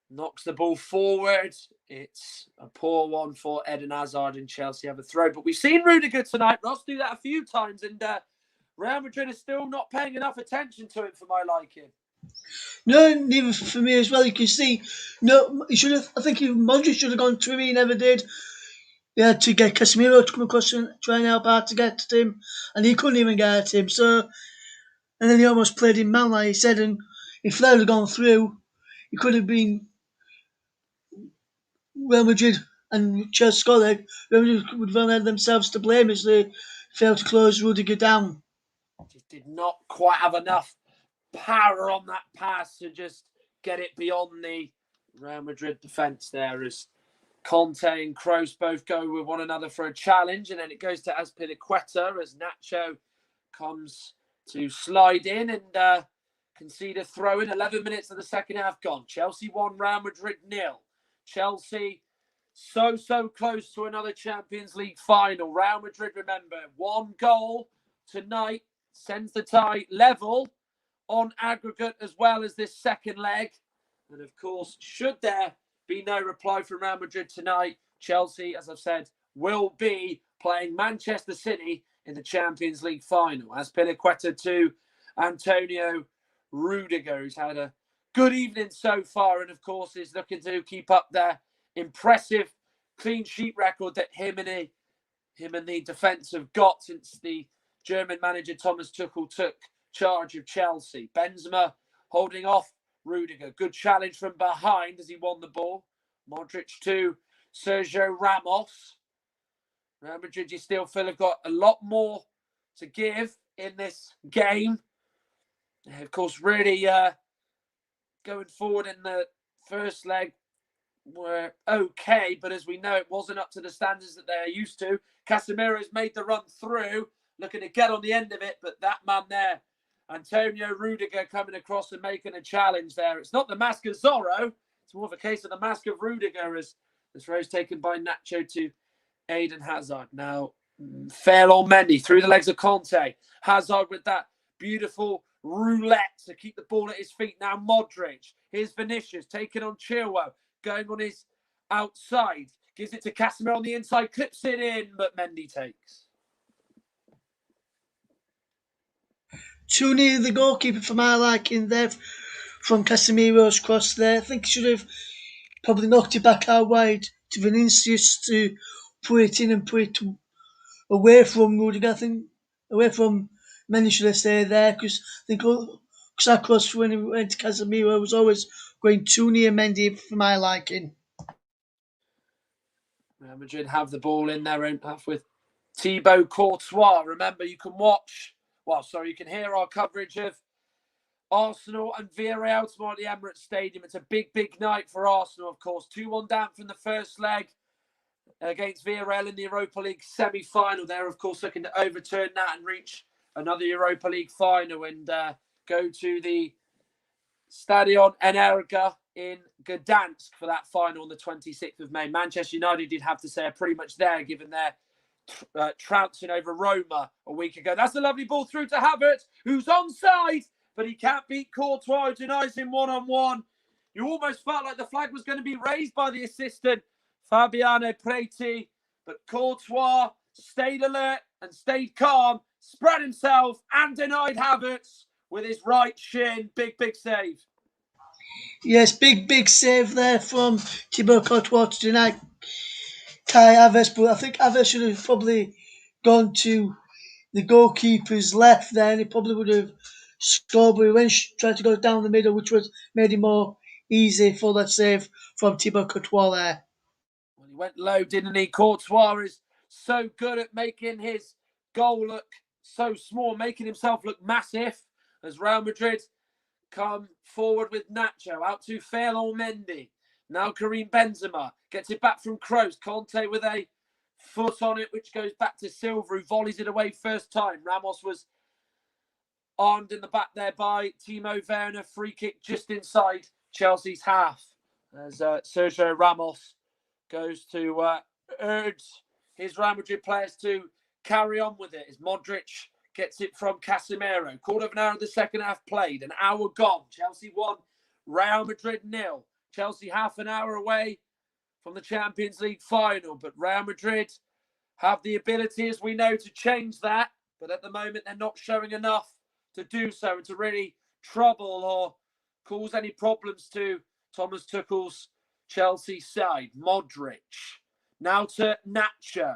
Knocks the ball forward. It's a poor one for Eden Hazard, and Chelsea have a throw. But we've seen Rudiger tonight, Ross, do that a few times, and Real Madrid is still not paying enough attention to him for my liking. No, neither for me as well. You can see, no, he should have. I think Modric should have gone to him. He never did. They had to get Casemiro to come across and try and help out to get at him, and he couldn't even get at him. So, and then he almost played him man, like he said. And if Flair had gone through, he could have been Real Madrid and Chelsea scored. Real Madrid would have had themselves to blame as they failed to close Rudiger down. Just did not quite have enough power on that pass to just get it beyond the Real Madrid defence there, as Conte and Kroos both go with one another for a challenge, and then it goes to Azpilicueta as Nacho comes to slide in and concede a throw in. 11 minutes of the second half gone. Chelsea 1, Real Madrid 0. Chelsea so close to another Champions League final. Real Madrid, remember, 1 goal tonight sends the tie level on aggregate as well as this second leg. And of course, should there be no reply from Real Madrid tonight, Chelsea, as I've said, will be playing Manchester City in the Champions League final. Azpilicueta to Antonio Rudiger, who's had a good evening so far, and of course is looking to keep up their impressive clean sheet record that him and the defence have got since the German manager Thomas Tuchel took charge of Chelsea. Benzema holding off Rudiger. Good challenge from behind as he won the ball. Modric to Sergio Ramos. Real Madrid, you still feel have got a lot more to give in this game. Of course, really going forward in the first leg were okay, but as we know, it wasn't up to the standards that they are used to. Casemiro's made the run through, looking to get on the end of it, but that man there, Antonio Rudiger, coming across and making a challenge there. It's not the mask of Zorro, it's more of a case of the mask of Rudiger, as the throw's taken by Nacho to Eden Hazard. Now, Vernon through the legs of Conte. Hazard with that beautiful roulette to keep the ball at his feet. Now Modric. Here's Vinicius taking on Chilwell. Going on his outside. Gives it to Casemiro on the inside. Clips it in, but Mendy takes. Too near the goalkeeper for my liking there from Casemiro's cross there. I think he should have probably knocked it back out wide to Vinicius to put it in and put it away from Rudiger. I think away from Mendy should have stayed there, because I think that cross when he went to Casemiro was always going too near Mendy for my liking. Real Madrid have the ball in their own half with Thibaut Courtois. Remember, you can you can hear our coverage of Arsenal and Villarreal tomorrow at the Emirates Stadium. It's a big night for Arsenal, of course. 2-1 down from the first leg against Villarreal in the Europa League semi-final. They're, of course, looking to overturn that and reach another Europa League final and go to the Stadion Energa in Gdansk for that final on the 26th of May. Manchester United did have to say are pretty much there, given their trouncing over Roma a week ago. That's a lovely ball through to Havertz, who's onside, but he can't beat Courtois, who denies him one-on-one. You almost felt like the flag was going to be raised by the assistant, Fabiano Preti, but Courtois stayed alert and stayed calm, spread himself and denied Havertz with his right shin. Big save. Yes, big save there from Thibaut Courtois to deny Kai Havertz, but I think Havertz should have probably gone to the goalkeeper's left there, and he probably would have scored, but he went tried to go down the middle, which was made it more easy for that save from Thibaut Courtois there. Well, he went low, didn't he? Courtois is so good at making his goal look so small, making himself look massive, as Real Madrid come forward with Nacho out to Ferland Mendy. Now Karim Benzema gets it back from Kroos. Conte with a foot on it, which goes back to Silva, who volleys it away first time. Ramos was armed in the back there by Timo Werner. Free kick just inside Chelsea's half, as Sergio Ramos goes to urge his Real Madrid players to carry on with it, as Modric gets it from Casemiro. Quarter of an hour of the second half played. An hour gone. Chelsea 1, Real Madrid 0. Chelsea half an hour away from the Champions League final. But Real Madrid have the ability, as we know, to change that. But at the moment, they're not showing enough to do so and to really trouble or cause any problems to Thomas Tuchel's Chelsea side. Modric. Now to Nacho.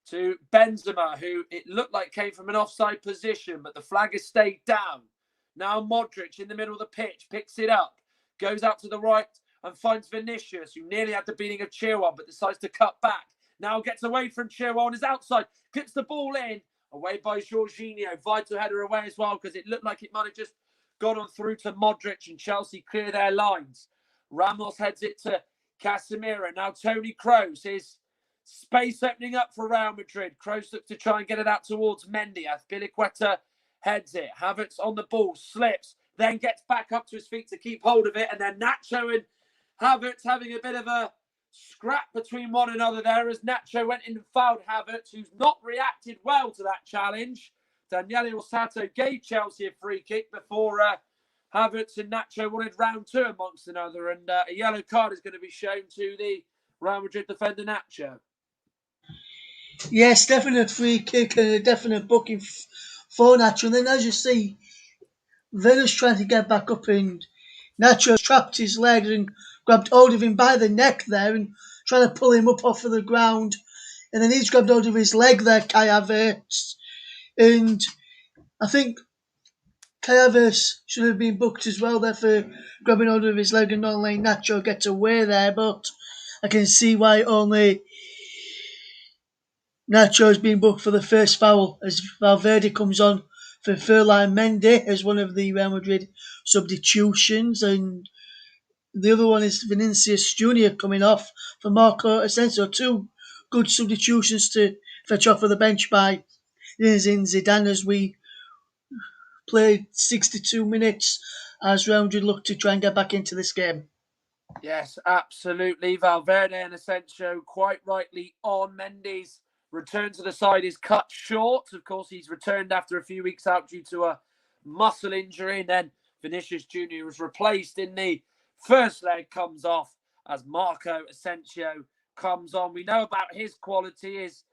To Benzema, who it looked like came from an offside position, but the flag has stayed down. Now Modric in the middle of the pitch, picks it up, goes out to the right and finds Vinicius, who nearly had the beating of Chilwell, but decides to cut back. Now gets away from Chilwell on his outside, clips the ball in, away by Jorginho. Vital header away as well, because it looked like it might have just gone on through to Modric, and Chelsea clear their lines. Ramos heads it to Casemiro. Now Toni Kroos is space opening up for Real Madrid. Kroos looks to try and get it out towards Mendy as Piliqueta heads it. Havertz on the ball, slips, then gets back up to his feet to keep hold of it. And then Nacho and Havertz having a bit of a scrap between one another there as Nacho went in and fouled Havertz, who's not reacted well to that challenge. Daniele Orsato gave Chelsea a free kick before Havertz and Nacho wanted round two amongst another. And a yellow card is going to be shown to the Real Madrid defender Nacho. Yes, definite free kick and a definite booking for Nacho. And then as you see, Vernon's trying to get back up and Nacho's trapped his legs and grabbed hold of him by the neck there and trying to pull him up off of the ground. And then he's grabbed hold of his leg there, Kai Havertz. And I think Kai Havertz should have been booked as well there for grabbing hold of his leg and not letting Nacho get away there. But I can see why only Nacho's been booked for the first foul as Valverde comes on for Ferland Mendy as one of the Real Madrid substitutions, and the other one is Vinicius Junior coming off for Marco Asensio. Two good substitutions to fetch off of the bench by Zinedine Zidane as we played 62 minutes as Real Madrid look to try and get back into this game. Yes, absolutely. Valverde and Asensio quite rightly on. Mendy's return to the side is cut short. Of course, he's returned after a few weeks out due to a muscle injury. And then Vinicius Junior was replaced in the first leg, comes off as Marco Asensio comes on. We know about his quality, his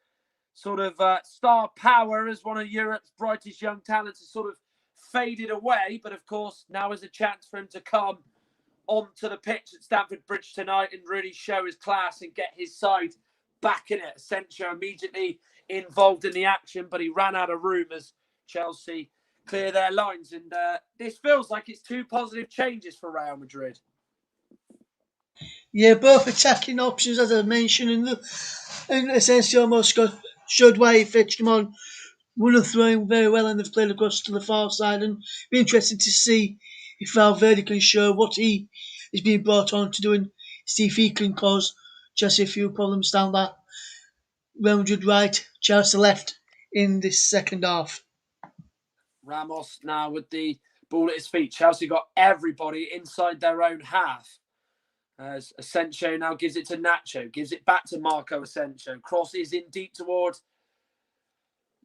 sort of star power as one of Europe's brightest young talents has sort of faded away. But of course, now is a chance for him to come onto the pitch at Stamford Bridge tonight and really show his class and get his side back in it. Asensio immediately involved in the action, but he ran out of room as Chelsea clear their lines. And this feels like it's two positive changes for Real Madrid. Yeah, both attacking options, as I mentioned, and Asensio almost showed why he fetched him on. One of throwing very well, and they've played across to the far side. And it'll be interesting to see if Valverde can show what he is being brought on to do and see if he can cause Chelsea a few problems down that Real Madrid right, Chelsea left in this second half. Ramos now with the ball at his feet. Chelsea got everybody inside their own half. As Asensio now gives it to Nacho, gives it back to Marco Asensio. Crosses in deep towards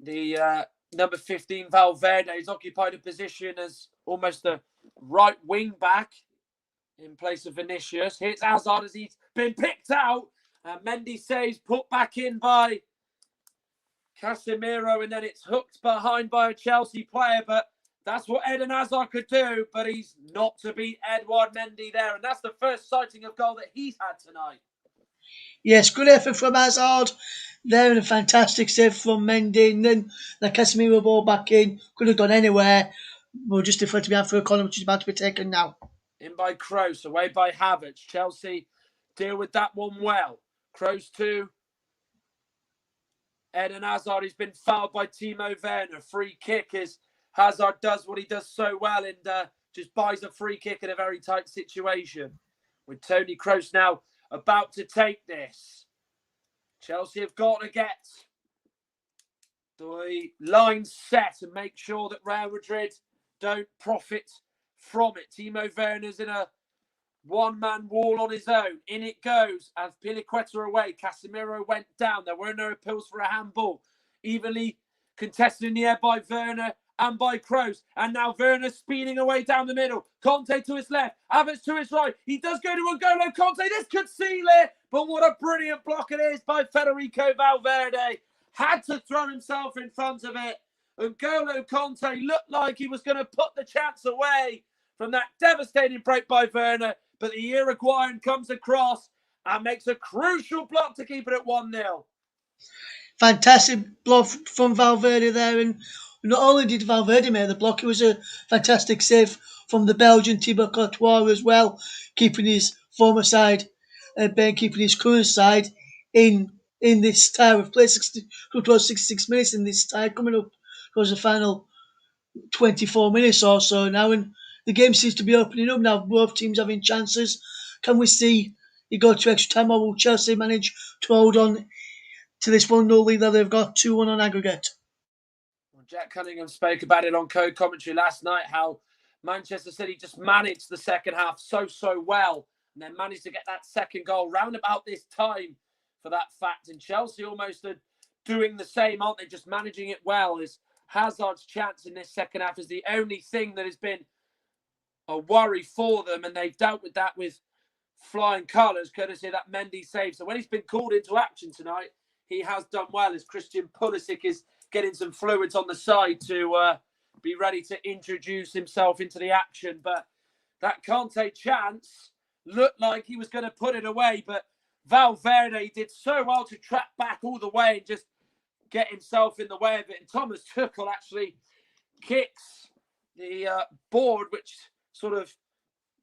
the number 15 Valverde. He's occupied a position as almost a right wing back in place of Vinicius. Hits Hazard as he's been picked out. Mendy saves, put back in by Casemiro, and then it's hooked behind by a Chelsea player. But that's what Eden Hazard could do, but he's not to beat Edouard Mendy there. And that's the first sighting of goal that he's had tonight. Yes, good effort from Hazard there and a fantastic save from Mendy. And then the Casemiro ball back in. Could have gone anywhere. We'll just defer to be out for a corner, which is about to be taken now. In by Kroos, away by Havertz. Chelsea deal with that one well. Kroos to Eden Hazard. He's been fouled by Timo Werner. Free kick as Hazard does what he does so well and just buys a free kick in a very tight situation. With Toni Kroos now about to take this. Chelsea have got to get the line set and make sure that Real Madrid don't profit from it. Timo Werner's in a one-man wall on his own. In it goes as Piliqueta away. Casemiro went down. There were no appeals for a handball. Evenly contested in the air by Werner and by Kroos. And now Werner speeding away down the middle. Conte to his left. Havertz to his right. He does go to N'Golo Conte. This could seal it. But what a brilliant block it is by Federico Valverde. Had to throw himself in front of it. N'Golo Conte looked like he was going to put the chance away. from that devastating break by Vernon. But the Uruguayan comes across and makes a crucial block to keep it at 1-0. Fantastic block from Valverde there, and not only did Valverde make the block, it was a fantastic save from the Belgian Thibaut Courtois as well, keeping his former side, Ben keeping his current side in this tie. We've played 66 minutes in this tie, coming up towards the final 24 minutes or so now, and the game seems to be opening up now. Both teams having chances. Can we see it go to extra time, or will Chelsea manage to hold on to this 1-0 lead that they've got 2-1 on aggregate? Well, Jack Cunningham spoke about it on co-commentary last night, how Manchester City just managed the second half so well, and then managed to get that second goal round about this time for that fact. And Chelsea almost are doing the same, aren't they? Just managing it well. As Hazard's chance in this second half is the only thing that has been a worry for them, and they've dealt with that with flying colours, courtesy of that Mendy save. So when he's been called into action tonight, he has done well, as Christian Pulisic is getting some fluids on the side to be ready to introduce himself into the action. But that Conte chance looked like he was going to put it away, but Valverde did so well to track back all the way and just get himself in the way of it. And Thomas Tuchel actually kicks the board, which sort of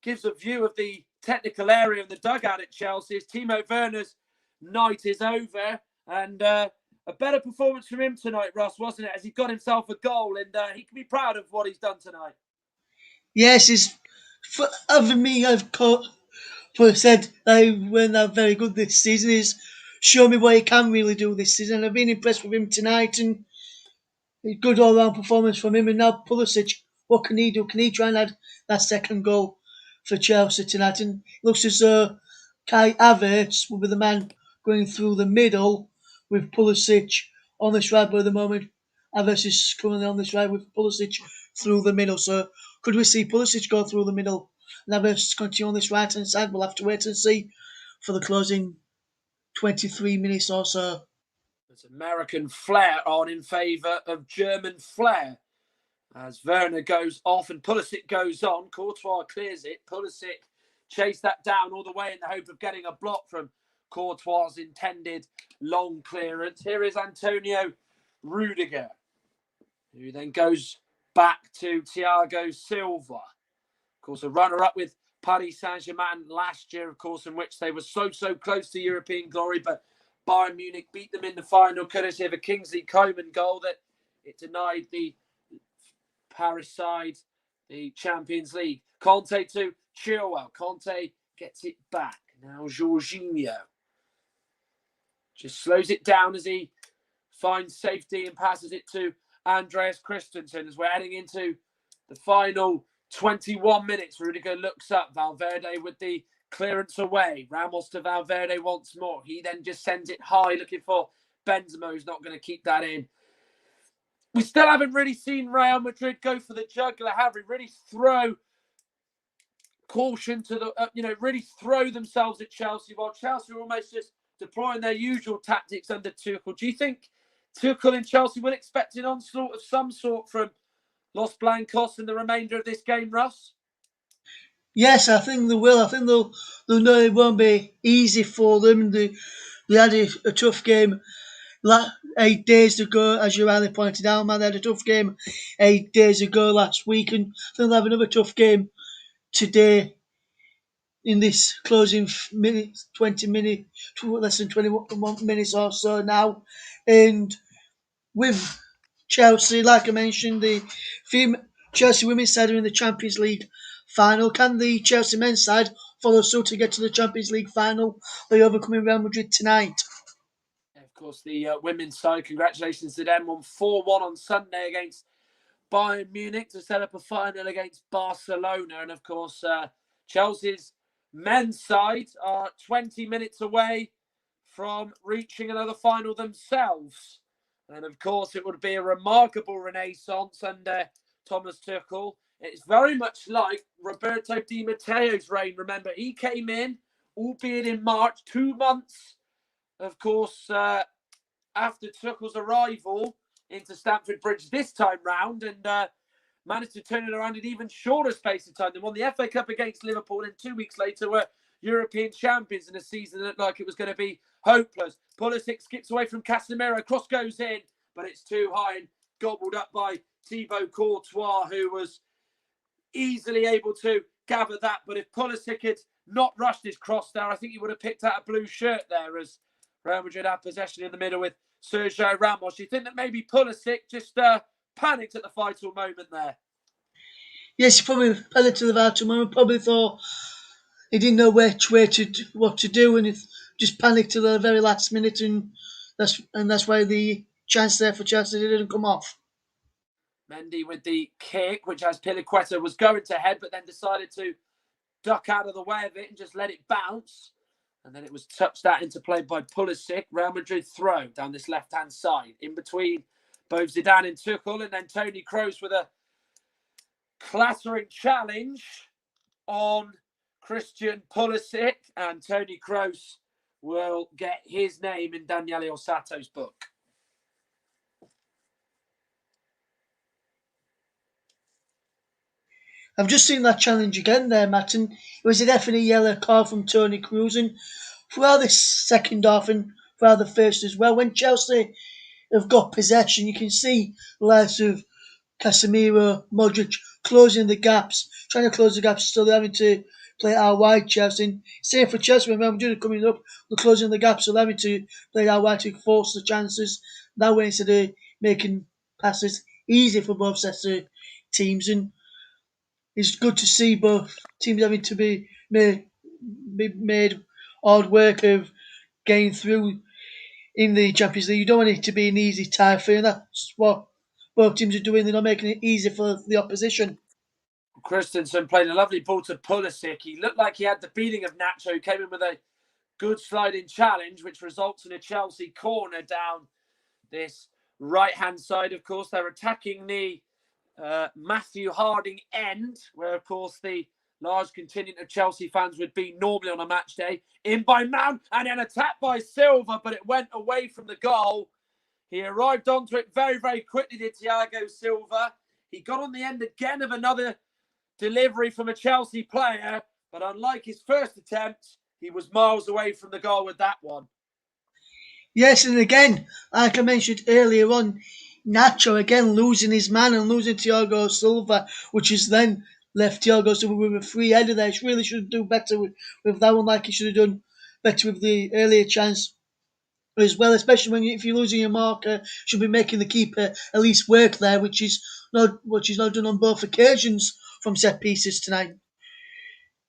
gives a view of the technical area of the dugout at Chelsea. As Timo Werner's night is over, and a better performance from him tonight, Russ, wasn't it? As he got himself a goal, and he can be proud of what he's done tonight. Yes, I've said they weren't very good this season. He's shown me what he can really do this season. I've been impressed with him tonight, and a good all-round performance from him. And now Pulisic, what can he do? Can he try and add that second goal for Chelsea tonight? And it looks as though Kai Havertz will be the man going through the middle with Pulisic on this right. But at the moment, Havertz is currently on this right with Pulisic through the middle. So could we see Pulisic go through the middle and Havertz continue on this right-hand side? We'll have to wait and see for the closing 23 minutes or so. There's American flair on in favour of German flair. As Werner goes off and Pulisic goes on, Courtois clears it. Pulisic chased that down all the way in the hope of getting a block from Courtois' intended long clearance. Here is Antonio Rudiger, who then goes back to Thiago Silva. Of course, a runner-up with Paris Saint-Germain last year, of course, in which they were so close to European glory, but Bayern Munich beat them in the final, courtesy of a Kingsley Coman goal that it denied the Paris side the Champions League. Conte to Chilwell. Conte gets it back. Now Jorginho just slows it down as he finds safety and passes it to Andreas Christensen as we're heading into the final 21 minutes. Rudiger looks up. Valverde with the clearance away. Ramos to Valverde once more. He then just sends it high, looking for Benzema, who's not going to keep that in. We still haven't really seen Real Madrid go for the jugular, have we? Really throw caution to the, really throw themselves at Chelsea, while Chelsea are almost just deploying their usual tactics under Tuchel. Do you think Tuchel and Chelsea will expect an onslaught of some sort from Los Blancos in the remainder of this game, Russ? Yes, I think they will. I think they'll know it won't be easy for them. They had a tough game 8 days ago, as you rightly pointed out, man. They had a tough game 8 days ago last week, and I think they'll have another tough game today in this closing minutes, 20 minutes, less than 21 minutes or so now. And with Chelsea, like I mentioned, the Chelsea women's side are in the Champions League final. Can the Chelsea men's side follow suit to get to the Champions League final by overcoming Real Madrid tonight? Of course, the women's side, congratulations to them, won 4-1 on Sunday against Bayern Munich to set up a final against Barcelona. And of course, Chelsea's men's side are 20 minutes away from reaching another final themselves. And of course, it would be a remarkable renaissance under Thomas Tuchel. It's very much like Roberto Di Matteo's reign. Remember, he came in, albeit in March, 2 months, of course, after Tuchel's arrival into Stamford Bridge this time round. And managed to turn it around in even shorter space of time. They won the FA Cup against Liverpool, and 2 weeks later were European champions in a season that looked like it was going to be hopeless. Pulisic skips away from Casemiro, cross goes in, but it's too high and gobbled up by Thibaut Courtois, who was easily able to gather that. But if Pulisic had not rushed his cross there, I think he would have picked out a blue shirt there, as Real Madrid had possession in the middle with Sergio Ramos. Do you think that maybe Pulisic just panicked at the vital moment there? Yes, he probably panicked at the vital moment. Probably thought he didn't know what to do, and he just panicked at the very last minute, and that's why the chance there for Chelsea didn't come off. Mendy with the kick, which as Piliqueta was going to head, but then decided to duck out of the way of it and just let it bounce. And then it was touched out into play by Pulisic. Real Madrid throw down this left-hand side, in between both Zidane and Tuchel, and then Toni Kroos with a clattering challenge on Christian Pulisic, and Toni Kroos will get his name in Daniele Ossato's book. I've just seen that challenge again there, Matt, and it was a definite yellow card from Toni Kroos. And throughout this second half and throughout the first as well, when Chelsea have got possession, you can see the likes of Casemiro, Modric closing the gaps, trying to close the gaps, still having to play out wide, Chelsea. And same for Chelsea, when Real Madrid are coming up, they're closing the gaps, so having to play out wide to force the chances. That way, instead of making passes easy for both sets of teams. And it's good to see both teams having to be made hard work of getting through in the Champions League. You don't want it to be an easy tie for you, and that's what both teams are doing. They're not making it easy for the opposition. Christensen played a lovely ball to Pulisic. He looked like he had the beating of Nacho, who came in with a good sliding challenge, which results in a Chelsea corner down this right-hand side. Of course, they're attacking the Matthew Harding end, where, of course, the large contingent of Chelsea fans would be normally on a match day. In by Mount, and then attacked by Silva, but it went away from the goal. He arrived onto it very, very quickly, did Thiago Silva. He got on the end again of another delivery from a Chelsea player, but unlike his first attempt, he was miles away from the goal with that one. Yes, and again, like I mentioned earlier on, Nacho again losing his man and losing Thiago Silva, which has then left Thiago Silva with a free header there. He really should do better with that one, like he should have done better with the earlier chance as well, especially when if you're losing your marker, should be making the keeper at least work there, which is not done on both occasions from set pieces tonight.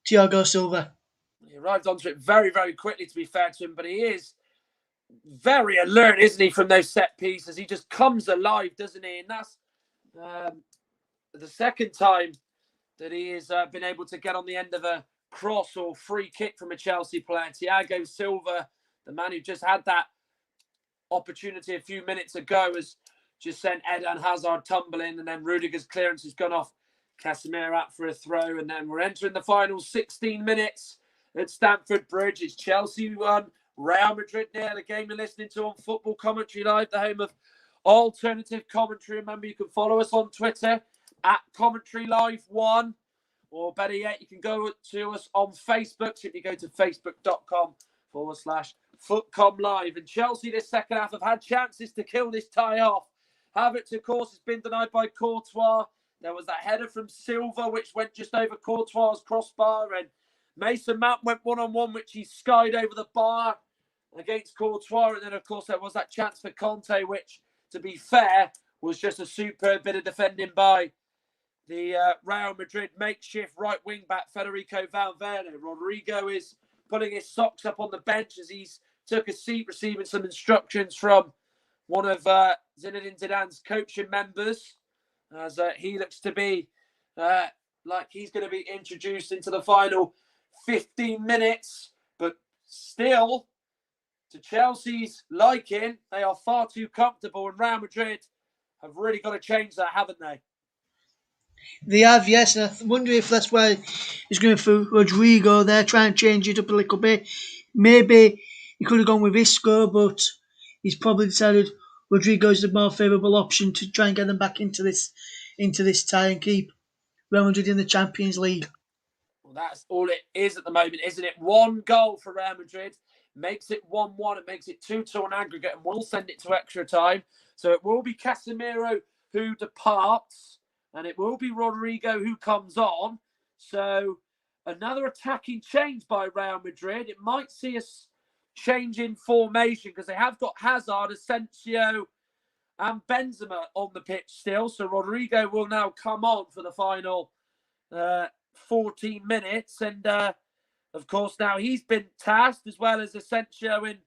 Thiago Silva. He arrived onto it very, very quickly, to be fair to him, but he is very alert, isn't he, from those set pieces? He just comes alive, doesn't he? And that's the second time that he has been able to get on the end of a cross or free kick from a Chelsea player. Thiago Silva, the man who just had that opportunity a few minutes ago, has just sent Eden Hazard tumbling, and then Rudiger's clearance has gone off Casemiro out for a throw, and then we're entering the final 16 minutes at Stamford Bridge. It's Chelsea 1, Real Madrid 0. The game you're listening to on Football Commentary Live, the home of alternative commentary. Remember, you can follow us on Twitter at Commentary Live 1, or better yet, you can go to us on Facebook. Simply go to facebook.com/FootCom Live. And Chelsea this second half have had chances to kill this tie off. Havertz, of course, has been denied by Courtois. There was that header from Silva, which went just over Courtois' crossbar, and Mason Mount went one-on-one, which he skied over the bar against Courtois. And then, of course, there was that chance for Conte, which, to be fair, was just a superb bit of defending by the Real Madrid makeshift right wing-back Federico Valverde. Rodrigo is putting his socks up on the bench as he's took a seat, receiving some instructions from one of Zinedine Zidane's coaching members, as he looks to be like he's going to be introduced into the final 15 minutes. But still, to Chelsea's liking, they are far too comfortable, and Real Madrid have really got to change that, haven't they? They have, yes, and I wonder if that's why he's going for Rodrigo there, trying to change it up a little bit. Maybe he could have gone with Isco, but he's probably decided Rodrigo is the more favourable option to try and get them back into this into this tie and keep Real Madrid in the Champions League. Well, that's all it is at the moment, isn't it? One goal for Real Madrid makes it 1-1. It makes it 2-2 on aggregate, and we'll send it to extra time. So it will be Casemiro who departs, and it will be Rodrigo who comes on. So another attacking change by Real Madrid. It might see us change in formation because they have got Hazard, Asensio, and Benzema on the pitch still. So Rodrigo will now come on for the final 14 minutes. And of course, now he's been tasked, as well as Asensio and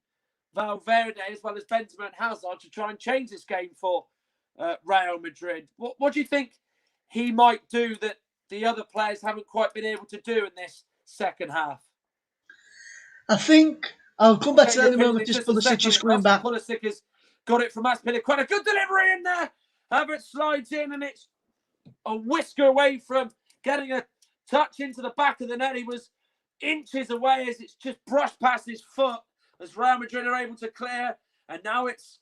Valverde, as well as Benzema and Hazard, to try and change this game for Real Madrid. What do you think he might do that the other players haven't quite been able to do in this second half? I think I'll come back to that in a moment. Just Pulisic is coming back. Pulisic has got it from Azpilicueta. Good delivery in there. Havertz slides in, and it's a whisker away from getting a touch into the back of the net. He was inches away as it's just brushed past his foot as Real Madrid are able to clear. And now it's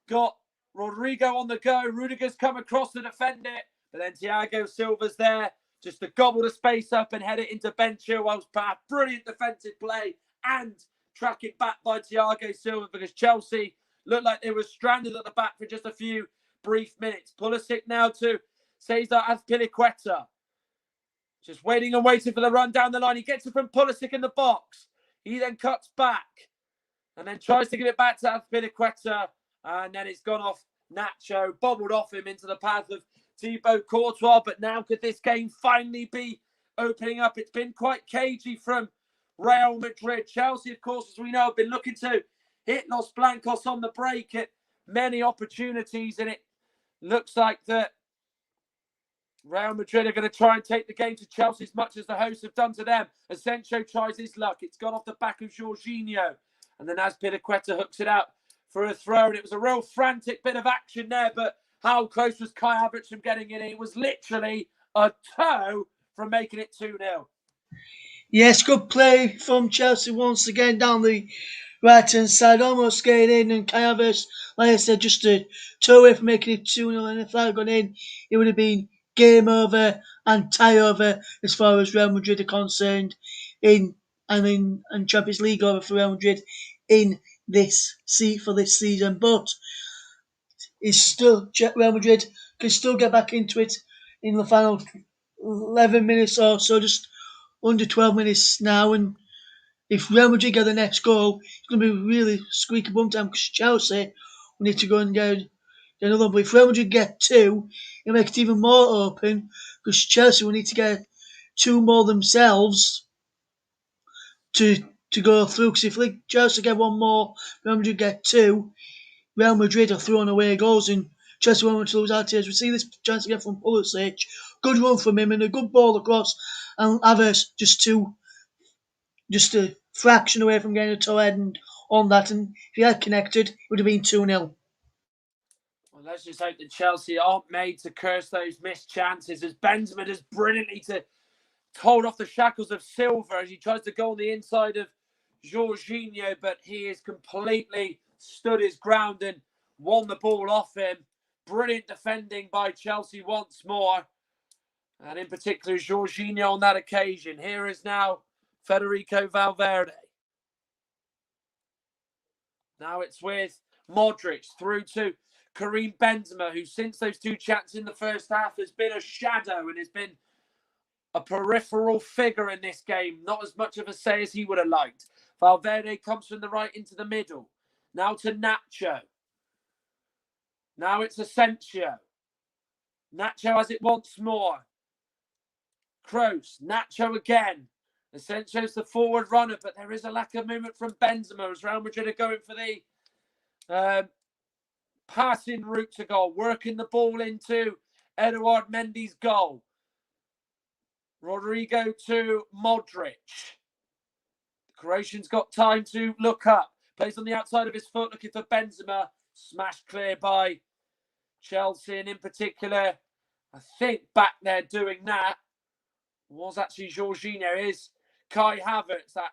got Rodrigo on the go. Rudiger's come across to defend it, but then Thiago Silva's there just to gobble the space up and head it into Ben Chilwell's path. Brilliant defensive play and track it back by Thiago Silva, because Chelsea looked like they were stranded at the back for just a few brief minutes. Pulisic now to Cesar Azpilicueta. Just waiting and waiting for the run down the line. He gets it from Pulisic in the box. He then cuts back and then tries to give it back to Azpilicueta. And then it's gone off Nacho, bobbled off him into the path of Thibaut Courtois. But now could this game finally be opening up? It's been quite cagey from Real Madrid. Chelsea, of course, as we know, have been looking to hit Los Blancos on the break at many opportunities. And it looks like that Real Madrid are going to try and take the game to Chelsea as much as the hosts have done to them. Asensio tries his luck. It's gone off the back of Jorginho. And then Azpilicueta hooks it out for a throw. And it was a real frantic bit of action there. But how close was Kai Havertz from getting in? It was literally a toe from making it 2-0. Yes, good play from Chelsea once again down the right-hand side, almost getting in, and Kai Havertz, like I said, just a toe away from making it 2-0, and if that had gone in, it would have been game over and tie over as far as Real Madrid are concerned and Champions League over for Real Madrid in this season. But it's still Real Madrid can still get back into it in the final 11 minutes or so, just under 12 minutes now, and if Real Madrid get the next goal, it's going to be really squeaky bum time, because Chelsea will need to go and get another one. But if Real Madrid get two, it'll make it even more open, because Chelsea will need to get two more themselves to go through. Because if Chelsea get one more, Real Madrid get two, Real Madrid are throwing away goals, and Chelsea won't want to lose out here. We see this chance again from Pulisic. Good run from him and a good ball across, and Havertz just a fraction away from getting a toe head on that, and if he had connected, it would have been 2-0. Well, let's just hope that Chelsea aren't made to curse those missed chances, as Benzema does brilliantly to hold off the shackles of Silva as he tries to go on the inside of Jorginho, but he has completely stood his ground and won the ball off him. Brilliant defending by Chelsea once more, and in particular Jorginho on that occasion. Here is now Federico Valverde. Now it's with Modric through to Karim Benzema, who since those two chats in the first half has been a shadow and has been a peripheral figure in this game. Not as much of a say as he would have liked. Valverde comes from the right into the middle. Now to Nacho. Now it's Asensio. Nacho has it once more. Kroos. Nacho again. Asensio's the forward runner, but there is a lack of movement from Benzema as Real Madrid are going for the passing route to goal, working the ball into Eduard Mendy's goal. Rodrigo to Modric. The Croatian's got time to look up. Plays on the outside of his foot, looking for Benzema. Smashed clear by Chelsea, and in particular, I think back there doing that was actually Jorginho. Is Kai Havertz, that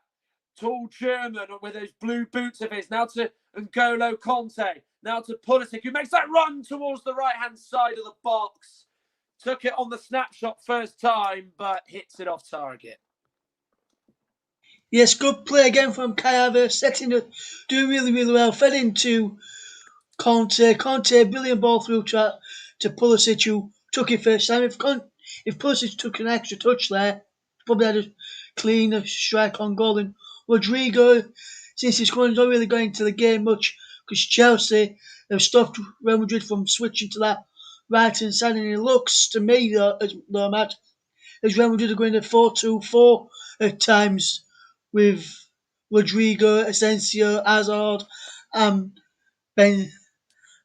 tall German with those blue boots of his. Now to N'Golo Conte. Now to Pulisic, who makes that run towards the right-hand side of the box. Took it on the snapshot first time, but hits it off target. Yes, good play again from Kai Havertz, setting up, doing really, really well. Fed into Conte, brilliant ball through to Pulisic, who took it first time. If Pulisic took an extra touch there, probably had a cleaner strike on goal. And Rodrigo, since he's not really going to the game much, because Chelsea have stopped Real Madrid from switching to that right hand side. And it looks to me, though, Matt, as Real Madrid are going to 4-2-4 at times with Rodrigo, Asensio, Hazard, and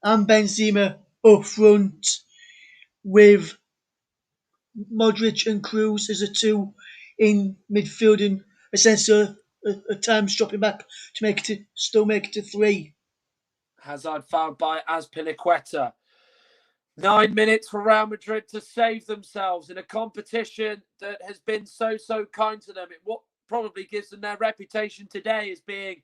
Benzema up front with Modric and Kroos as the two in midfield, and Asensio at times dropping back to still make it to 3. Hazard fouled by Azpilicueta. 9 minutes for Real Madrid to save themselves in a competition that has been so kind to them. What probably gives them their reputation today as being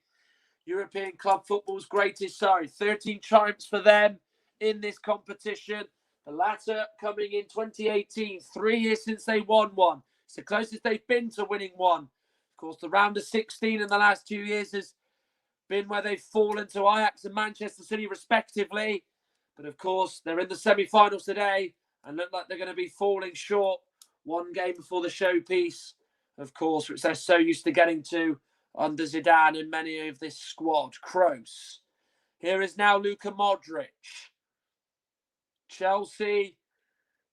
European club football's greatest side. 13 triumphs for them in this competition. The latter coming in 2018, 3 years since they won one. It's the closest they've been to winning one. Of course, the round of 16 in the last 2 years has been where they've fallen to Ajax and Manchester City respectively. But of course, they're in the semi-finals today and look like they're going to be falling short one game before the showpiece, of course, which they're so used to getting to under Zidane and many of this squad. Kroos. Here is now Luka Modric. Chelsea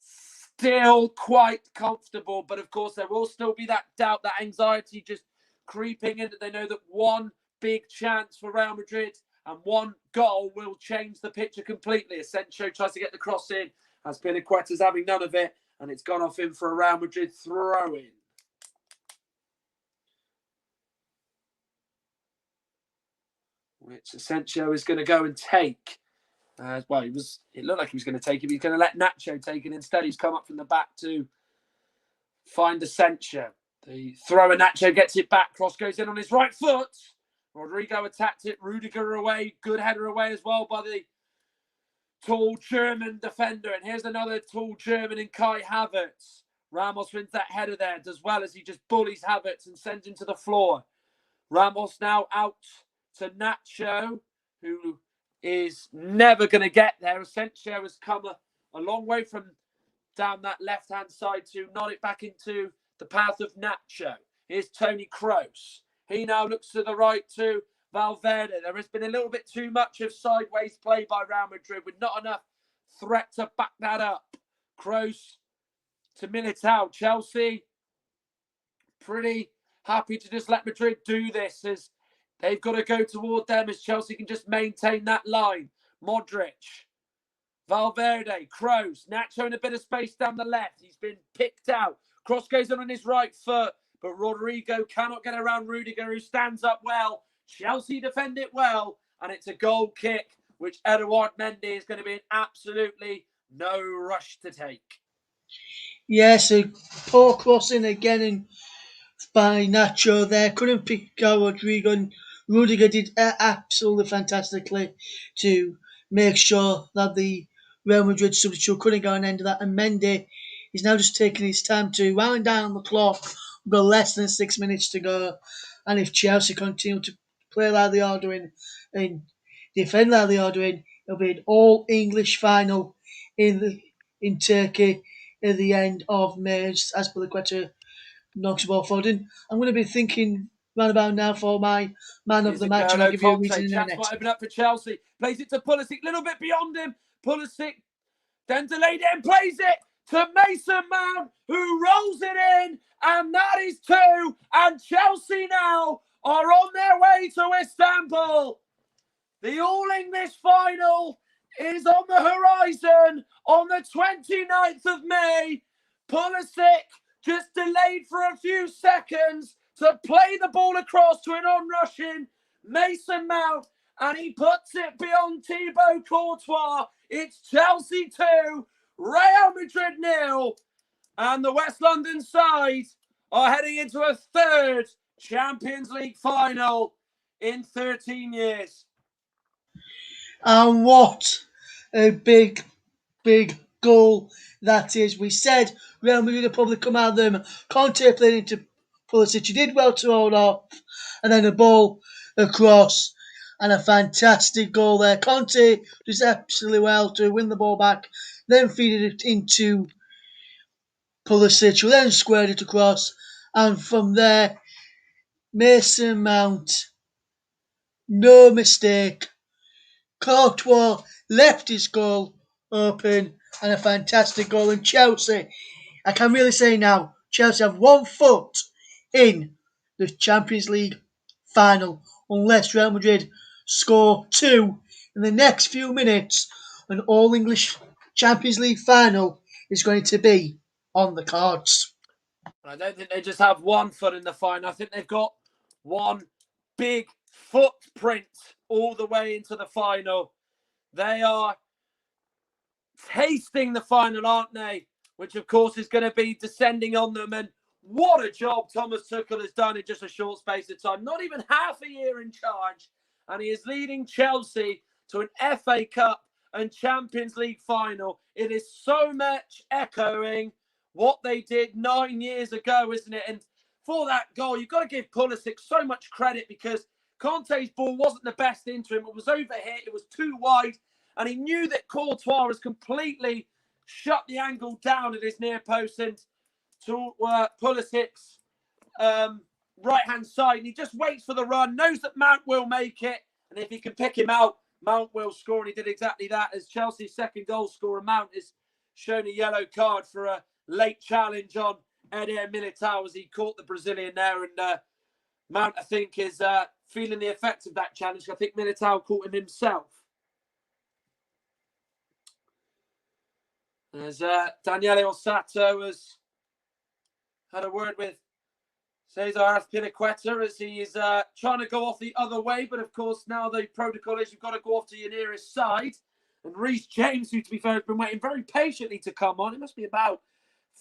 still quite comfortable, but of course there will still be that doubt, that anxiety just creeping in, that they know that one big chance for Real Madrid and one goal will change the picture completely. Asensio tries to get the cross in, as Azpilicueta's having none of it, and it's gone off in for a Real Madrid throw-in. Which Asensio is going to go and take. It looked like he was going to take it, but he's going to let Nacho take it. Instead, he's come up from the back to find Asensio. The thrower, Nacho gets it back. Cross goes in on his right foot. Rodrigo attacked it. Rudiger away. Good header away as well by the tall German defender. And here's another tall German in Kai Havertz. Ramos wins that header there, does well as he just bullies Havertz and sends him to the floor. Ramos now out to Nacho, who is never going to get there. Asensio has come a long way from down that left-hand side to nod it back into the path of Nacho. Here's Toni Kroos. He now looks to the right to Valverde. There has been a little bit too much of sideways play by Real Madrid with not enough threat to back that up. Kroos to Militao. Chelsea pretty happy to just let Madrid do this, as they've got to go toward them, as Chelsea can just maintain that line. Modric, Valverde, Kroos, Nacho in a bit of space down the left. He's been picked out. Cross goes on his right foot, but Rodrigo cannot get around Rudiger, who stands up well. Chelsea defend it well, and it's a goal kick, which Eduard Mendy is going to be in absolutely no rush to take. Yes, a poor crossing again by Nacho there. Couldn't pick out Rodrigo, and Rudiger did absolutely fantastically to make sure that the Real Madrid substitute couldn't go and end that. And Mendy is now just taking his time to wind down the clock. We've got less than 6 minutes to go. And if Chelsea continue to play like they are doing and defend like they are doing, it'll be an all-English final in Turkey at the end of May, as Azpilicueta knocks the ball forward. And I'm going to be thinking round about now for my man of the match, and I'll give you a reason in a minute. Chance might open up for Chelsea. Plays it to Pulisic, a little bit beyond him. Pulisic then delayed it and plays it to Mason Mount, who rolls it in, and that is 2. And Chelsea now are on their way to Istanbul. The all-English final is on the horizon on the 29th of May. Pulisic just delayed for a few seconds to play the ball across to an on-rushing Mason Mount, and he puts it beyond Thibaut Courtois. It's Chelsea 2, Real Madrid 0, and the West London side are heading into a third Champions League final in 13 years. And what a big goal That is, we said Real Madrid would probably come out of them. Conte played into Pulisic. He did well to hold off. And then a ball across. And a fantastic goal there. Conte does absolutely well to win the ball back. Then feed it into Pulisic, who then squared it across. And from there, Mason Mount, no mistake. Courtois left his goal open. And a fantastic goal. And Chelsea, I can really say now, Chelsea have 1 foot in the Champions League final unless Real Madrid score 2 in the next few minutes. An all-English Champions League final is going to be on the cards. I don't think they just have 1 foot in the final. I think they've got one big footprint all the way into the final. They are tasting the final, aren't they? Which, of course, is going to be descending on them. And what a job Thomas Tuchel has done in just a short space of time. Not even half a year in charge. And he is leading Chelsea to an FA Cup and Champions League final. It is so much echoing what they did 9 years ago, isn't it? And for that goal, you've got to give Pulisic so much credit because Conte's ball wasn't the best into him. It was overhit. It was too wide. And he knew that Courtois was completely shut the angle down at his near post and to Pulisic's right-hand side. And he just waits for the run, knows that Mount will make it. And if he can pick him out, Mount will score. And he did exactly that as Chelsea's second goal scorer, Mount, is shown a yellow card for a late challenge on Eder Militao as he caught the Brazilian there. And Mount, I think, is feeling the effects of that challenge. I think Militao caught him himself. As Daniele Ossato has had a word with Cesar Azpilicueta as he is trying to go off the other way. But, of course, now the protocol is you've got to go off to your nearest side. And Reece James, who, to be fair, has been waiting very patiently to come on. It must be about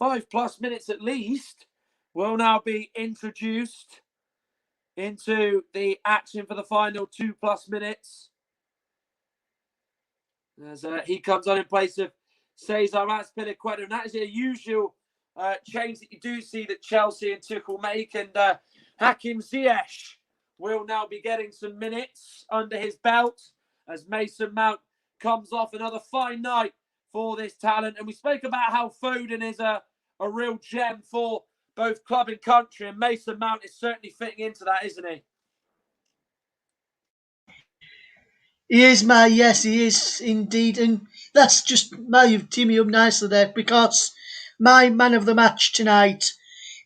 5+ minutes at least. Will now be introduced into the action for the final 2+ minutes. As he comes on in place of Cesar Azpilicueta, and that is a usual change that you do see that Chelsea and Tuchel make. And Hakim Ziyech will now be getting some minutes under his belt as Mason Mount comes off. Another fine night for this talent. And we spoke about how Foden is a real gem for both club and country, and Mason Mount is certainly fitting into that, isn't he? He is indeed, and that's just you've teamed me up nicely there because my man of the match tonight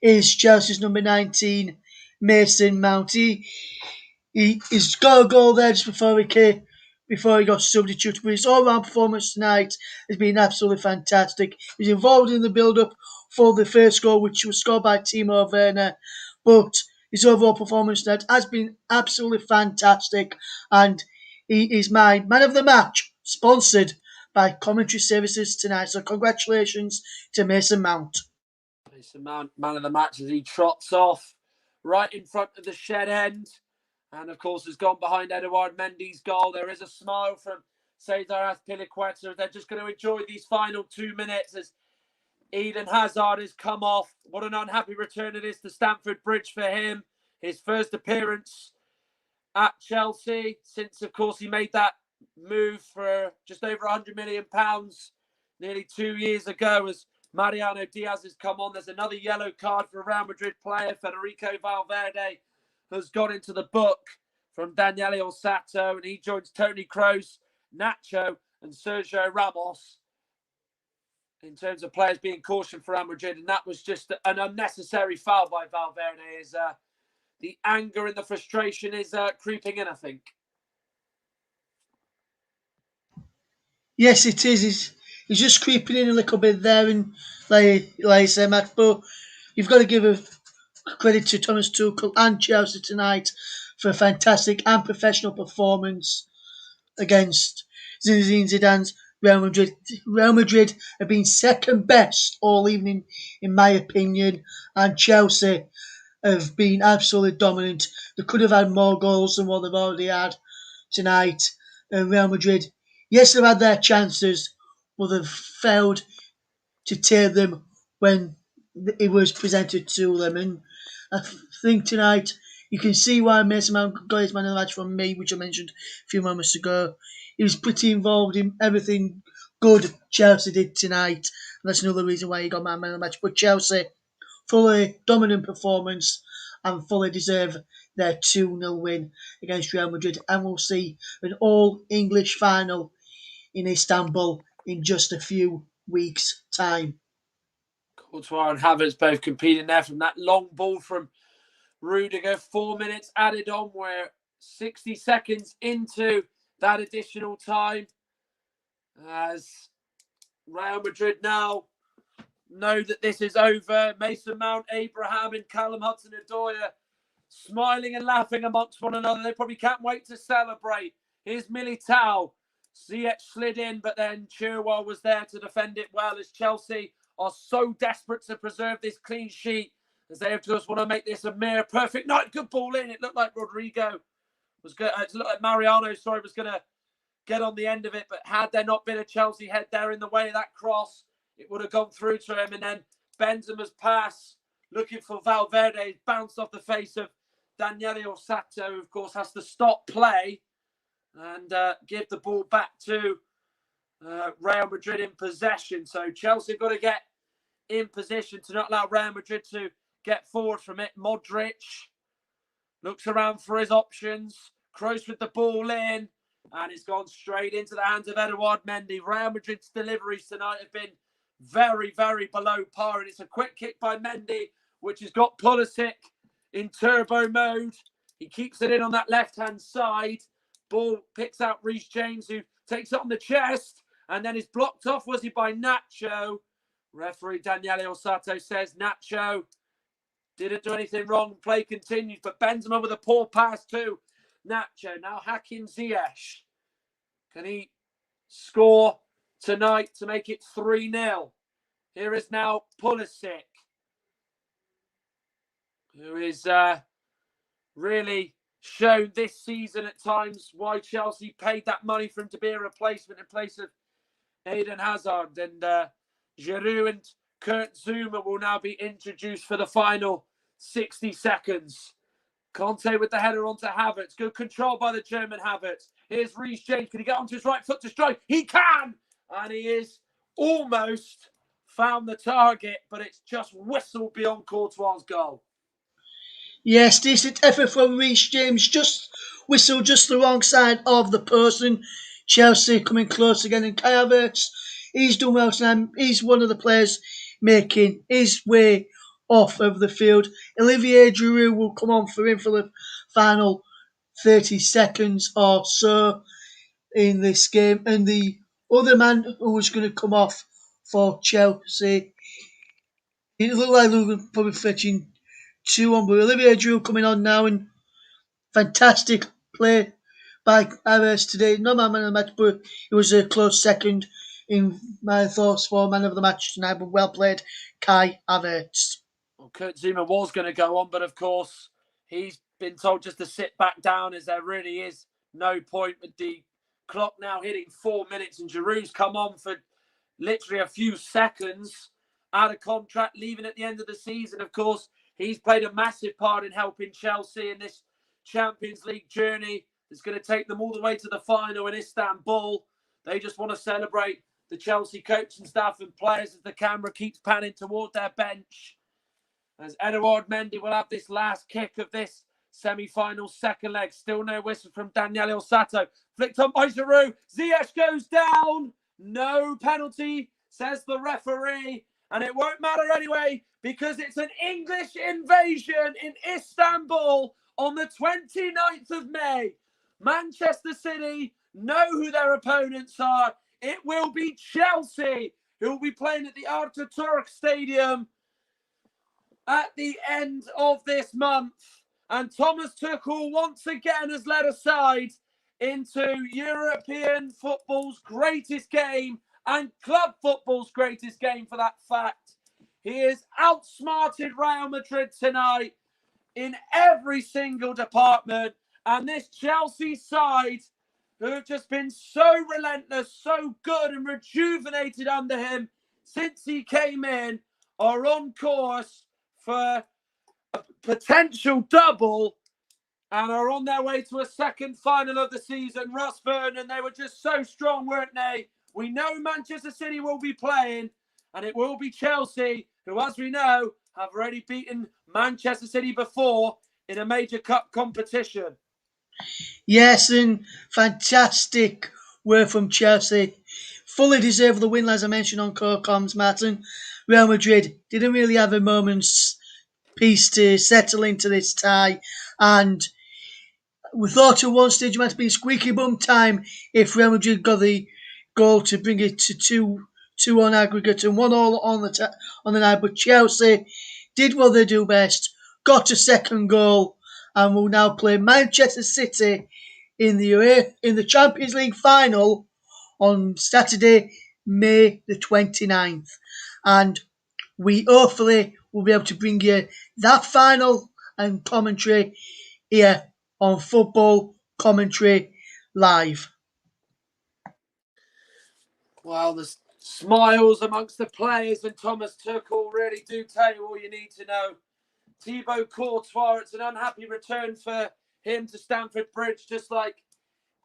is Chelsea's number 19, Mason Mount. He's got a goal there just before he got substituted, but his all-round performance tonight has been absolutely fantastic. He's involved in the build-up for the first goal, which was scored by Timo Werner, but his overall performance tonight has been absolutely fantastic, and he is my man of the match, sponsored by Commentary Services tonight. So congratulations to Mason Mount. Mason Mount, man of the match, as he trots off right in front of the shed end. And, of course, has gone behind Edouard Mendy's goal. There is a smile from Cesar Azpilicueta. They're just going to enjoy these final 2 minutes as Eden Hazard has come off. What an unhappy return it is to Stamford Bridge for him. His first appearance at Chelsea since, of course, he made that move for just over £100 million nearly 2 years ago as Mariano Diaz has come on. There's another yellow card for a Real Madrid player. Federico Valverde has got into the book from Daniele Ossato, and he joins Toni Kroos, Nacho, and Sergio Ramos in terms of players being cautioned for Real Madrid. And that was just an unnecessary foul by Valverde. The anger and the frustration is creeping in, I think. Yes, it is. He's just creeping in a little bit there, and like I said, Matt, but you've got to give credit to Thomas Tuchel and Chelsea tonight for a fantastic and professional performance against Zinedine Zidane's Real Madrid. Real Madrid have been second best all evening, in my opinion, and Chelsea have been absolutely dominant. They could have had more goals than what they've already had tonight. And Real Madrid, yes, they've had their chances, but they've failed to take them when it was presented to them. And I think tonight you can see why Mason Mount got his man of the match from me, which I mentioned a few moments ago. He was pretty involved in everything good Chelsea did tonight. And that's another reason why he got man of the match. But Chelsea, fully dominant performance and fully deserve their 2-0 win against Real Madrid. And we'll see an all-English final in Istanbul in just a few weeks' time. Courtois and Havertz both competing there from that long ball from Rudiger. 4 minutes added on. We're 60 seconds into that additional time. As Real Madrid now know that this is over. Mason Mount, Abraham and Callum Hudson-Odoi smiling and laughing amongst one another. They probably can't wait to celebrate. Here's Militao. Ziyech slid in, but then Chilwell was there to defend it well, as Chelsea are so desperate to preserve this clean sheet, as they of course want to make this a mere perfect night. Good ball in. It looked like Rodrigo was good. It looked like Mariano, was going to get on the end of it, but had there not been a Chelsea head there in the way of that cross, it would have gone through to him. And then Benzema's pass, looking for Valverde, bounced off the face of Daniele Osato, who of course has to stop play and give the ball back to Real Madrid in possession. So Chelsea have got to get in position to not allow Real Madrid to get forward from it. Modric looks around for his options. Kroos with the ball in, and it's gone straight into the hands of Eduard Mendy. Real Madrid's deliveries tonight have been very, very below par, and it's a quick kick by Mendy, which has got Pulisic in turbo mode. He keeps it in on that left-hand side. Ball picks out Reece James, who takes it on the chest, and then is blocked off, was he, by Nacho? Referee Daniele Osato says Nacho didn't do anything wrong. Play continues, but Benzema with a poor pass too. Nacho, now Hakim Ziyech. Can he score tonight to make it 3-0? Here is now Pulisic, who is really shown this season at times why Chelsea paid that money for him to be a replacement in place of Eden Hazard. And Giroud and Kurt Zouma will now be introduced for the final 60 seconds. Conte with the header onto Havertz. Good control by the German Havertz. Here's Reece James. Can he get onto his right foot to strike? He can! And he is almost found the target, but it's just whistled beyond Courtois' goal. Yes, decent effort from Reece James. Just whistled just the wrong side of the person. Chelsea coming close again. And Kai Havertz, he's done well tonight. He's one of the players making his way off of the field. Olivier Giroud will come on for him for the final 30 seconds or so in this game. And the other man who was going to come off for Chelsea, it looked like Lugan probably fetching 2-1, but Olivier Giroud coming on now, and fantastic play by Iles today. Not my man of the match, but it was a close second in my thoughts for man of the match tonight, but well played, Kai Havertz. Well, Kurt Zouma was going to go on, but of course, he's been told just to sit back down, as there really is no point with the clock now hitting 4 minutes, and Giroud's come on for literally a few seconds out of contract, leaving at the end of the season. Of course, he's played a massive part in helping Chelsea in this Champions League journey. It's going to take them all the way to the final in Istanbul. They just want to celebrate the Chelsea coaching staff and players as the camera keeps panning toward their bench. As Eduard Mendy will have this last kick of this semi-final second leg. Still no whistle from Daniele Osato. Flicked on by Giroud. Ziyech goes down. No penalty, says the referee. And it won't matter anyway, because it's an English invasion in Istanbul on the 29th of May. Manchester City know who their opponents are. It will be Chelsea, who will be playing at the Ataturk Stadium at the end of this month. And Thomas Tuchel once again has led a side into European football's greatest game and club football's greatest game for that fact. He has outsmarted Real Madrid tonight in every single department. And this Chelsea side, who have just been so relentless, so good and rejuvenated under him, since he came in, are on course for a potential double and are on their way to a second final of the season. Russ, Vernon, they were just so strong, weren't they? We know Manchester City will be playing, and it will be Chelsea, who, as we know, have already beaten Manchester City before in a major cup competition. Yes, and fantastic work from Chelsea. Fully deserved the win, as I mentioned on Core Comms, Martin. Real Madrid didn't really have a moment's peace to settle into this tie, and we thought at one stage it might have been squeaky bum time if Real Madrid got the goal to bring it to 2 on aggregate and 1-1 on the night. But Chelsea did what they do best, got a second goal, and will now play Manchester City in the Champions League final on Saturday, May the 29th. And we hopefully will be able to bring you that final and commentary here on Football Commentary Live. Well, the smiles amongst the players and Thomas Tuchel really do tell you all you need to know. Thibaut Courtois, it's an unhappy return for him to Stamford Bridge, just like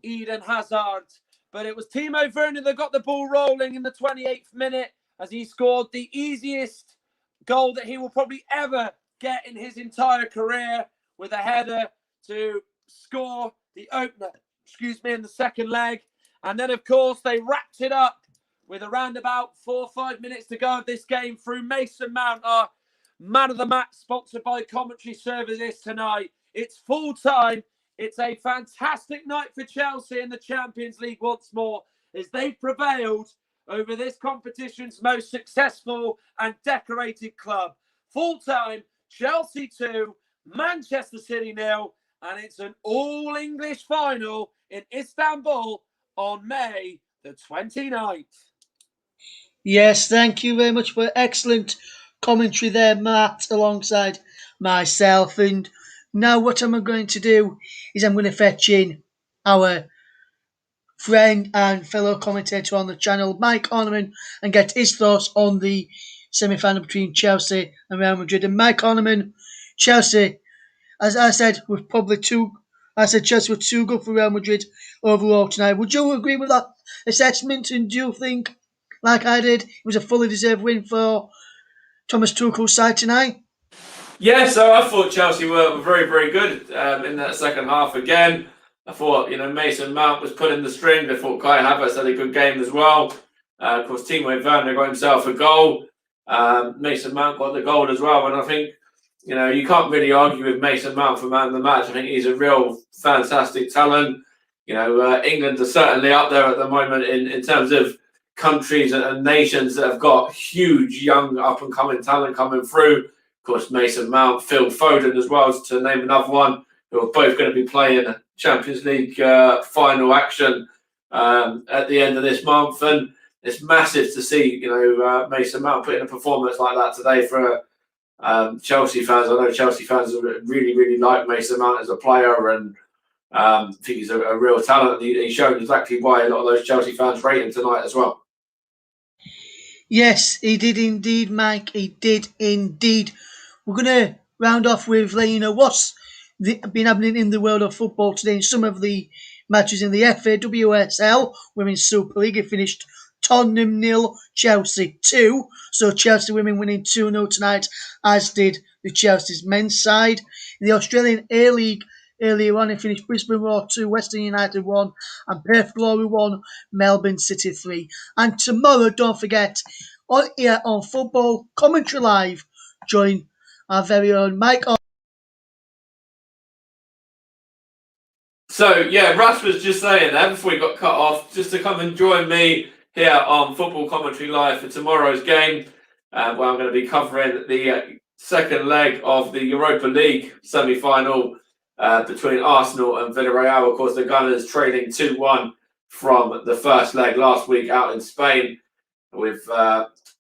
Eden Hazard. But it was Timo Werner that got the ball rolling in the 28th minute as he scored the easiest goal that he will probably ever get in his entire career, with a header to score the opener, in the second leg. And then, of course, they wrapped it up with around about 4 or 5 minutes to go of this game through Mason Mount, our man of the match, sponsored by Commentary Services tonight. It's full time. It's a fantastic night for Chelsea in the Champions League once more, as they've prevailed over this competition's most successful and decorated club. Full time, Chelsea 2, Manchester City 0, and it's an all-English final in Istanbul on May the 29th. Yes, thank you very much for excellent commentary there, Matt, alongside myself. And now what I'm going to do is I'm going to fetch in our friend and fellow commentator on the channel, Mike Orneman, and get his thoughts on the semi-final between Chelsea and Real Madrid. And Mike Orneman, Chelsea, as I said, Chelsea were too good for Real Madrid overall tonight. Would you agree with that assessment? And do you think, like I did, it was a fully deserved win for Thomas Tuchel's side tonight? Yeah, so I thought Chelsea were very, very good in that second half again. I thought, Mason Mount was pulling the string. I thought Kai Havertz had a good game as well. Of course, Timo Werner got himself a goal. Mason Mount got the goal as well. And I think, you can't really argue with Mason Mount for man of the match. I think he's a real fantastic talent. England are certainly up there at the moment in terms of countries and nations that have got huge young up-and-coming talent coming through. Of course, Mason Mount, Phil Foden as well, to name another one, who are both going to be playing Champions League final action at the end of this month. And it's massive to see, Mason Mount putting a performance like that today for Chelsea fans. I know Chelsea fans really, really like Mason Mount as a player, and I think he's a real talent. He's shown exactly why a lot of those Chelsea fans rate him tonight as well. Yes, he did indeed, Mike. He did indeed. We're going to round off with letting you know what's been happening in the world of football today. In some of the matches in the FAWSL Women's Super League, it finished Tottenham 0, Chelsea 2. So Chelsea women winning 2-0 tonight, as did the Chelsea's men's side. In the Australian A-League, earlier on, it finished Brisbane Roar 2, Western United 1, and Perth Glory 1, Melbourne City 3. And tomorrow, don't forget, on Football Commentary Live, join our very own Mike. So, Russ was just saying that before he got cut off, just to come and join me here on Football Commentary Live for tomorrow's game, where I'm going to be covering the second leg of the Europa League semi-final between Arsenal and Villarreal. Of course, the Gunners trailing 2-1 from the first leg last week out in Spain, with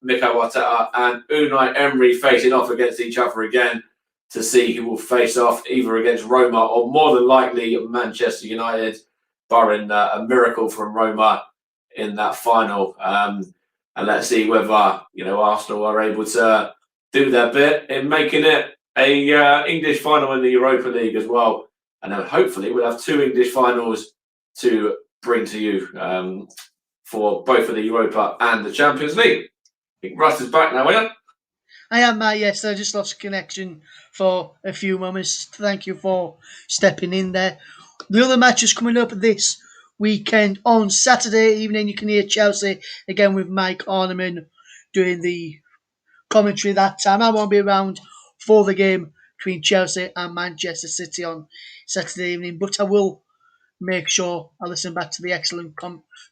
Mikel Arteta and Unai Emery facing off against each other again to see who will face off either against Roma or more than likely Manchester United, barring a miracle from Roma in that final. and let's see whether Arsenal are able to do their bit in making it a English final in the Europa League as well. And then hopefully we'll have 2 English finals to bring to you for both of the Europa and the Champions League. I think Russ is back now, are you? I am, Matt. Yes, I just lost connection for a few moments. Thank you for stepping in there. The other matches coming up this weekend on Saturday evening. You can hear Chelsea again with Mike Orneman doing the commentary that time. I won't be around for the game between Chelsea and Manchester City on Saturday evening, but I will make sure I listen back to the excellent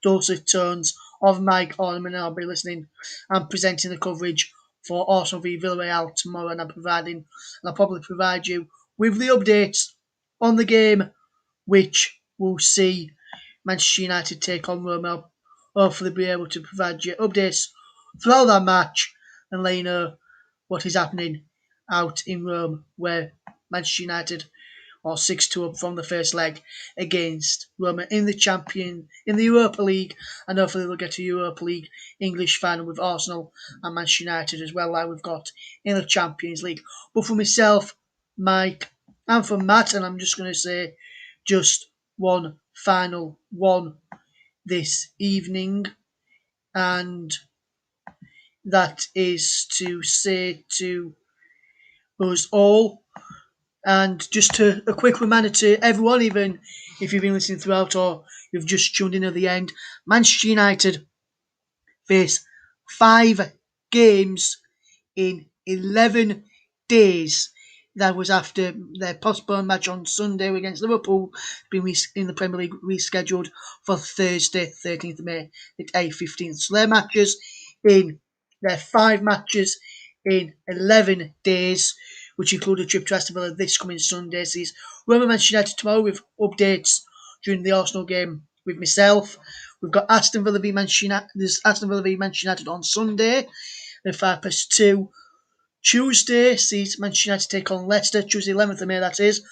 dulcet tones of Mike Orneman, and I'll be listening and presenting the coverage for Arsenal v Villarreal tomorrow, and I'll probably provide you with the updates on the game, which will see Manchester United take on Roma. Hopefully be able to provide you updates throughout that match and let you know what is happening out in Rome, where Manchester United are 6-2 up from the first leg against Roma in the Europa League, and hopefully they'll get a Europa League English final with Arsenal and Manchester United as well, like we've got in the Champions League. But for myself, Mike, and for Matt, and I'm just going to say just one final one this evening, and that is to say to us all, and just a quick reminder to everyone, even if you've been listening throughout or you've just tuned in at the end, Manchester United face 5 games in 11 days. That was after their postponed match on Sunday against Liverpool being in the Premier League rescheduled for Thursday, 13th of May at 8:15. So their 5 matches in 11 days, which include a trip to Aston Villa this coming Sunday, sees Roma Manchester United tomorrow with updates during the Arsenal game with myself. We've got Aston Villa v Manchester United. There's Aston Villa v Manchester United on Sunday at 2:05. Tuesday sees Manchester United take on Leicester, Tuesday 11th of May, that is,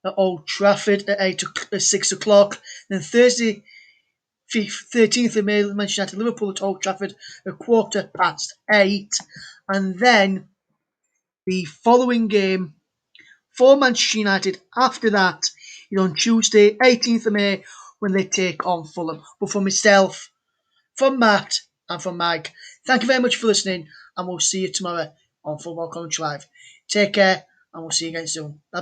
at Old Trafford at 6 o'clock. Then Thursday 13th of May, Manchester United Liverpool at Old Trafford at 8:15. And then the following game for Manchester United after that is on Tuesday 18th of May when they take on Fulham. But for myself, from Matt, and from Mike, thank you very much for listening, and we'll see you tomorrow on Football Commentary Live. Take care, and we'll see you again soon. Bye.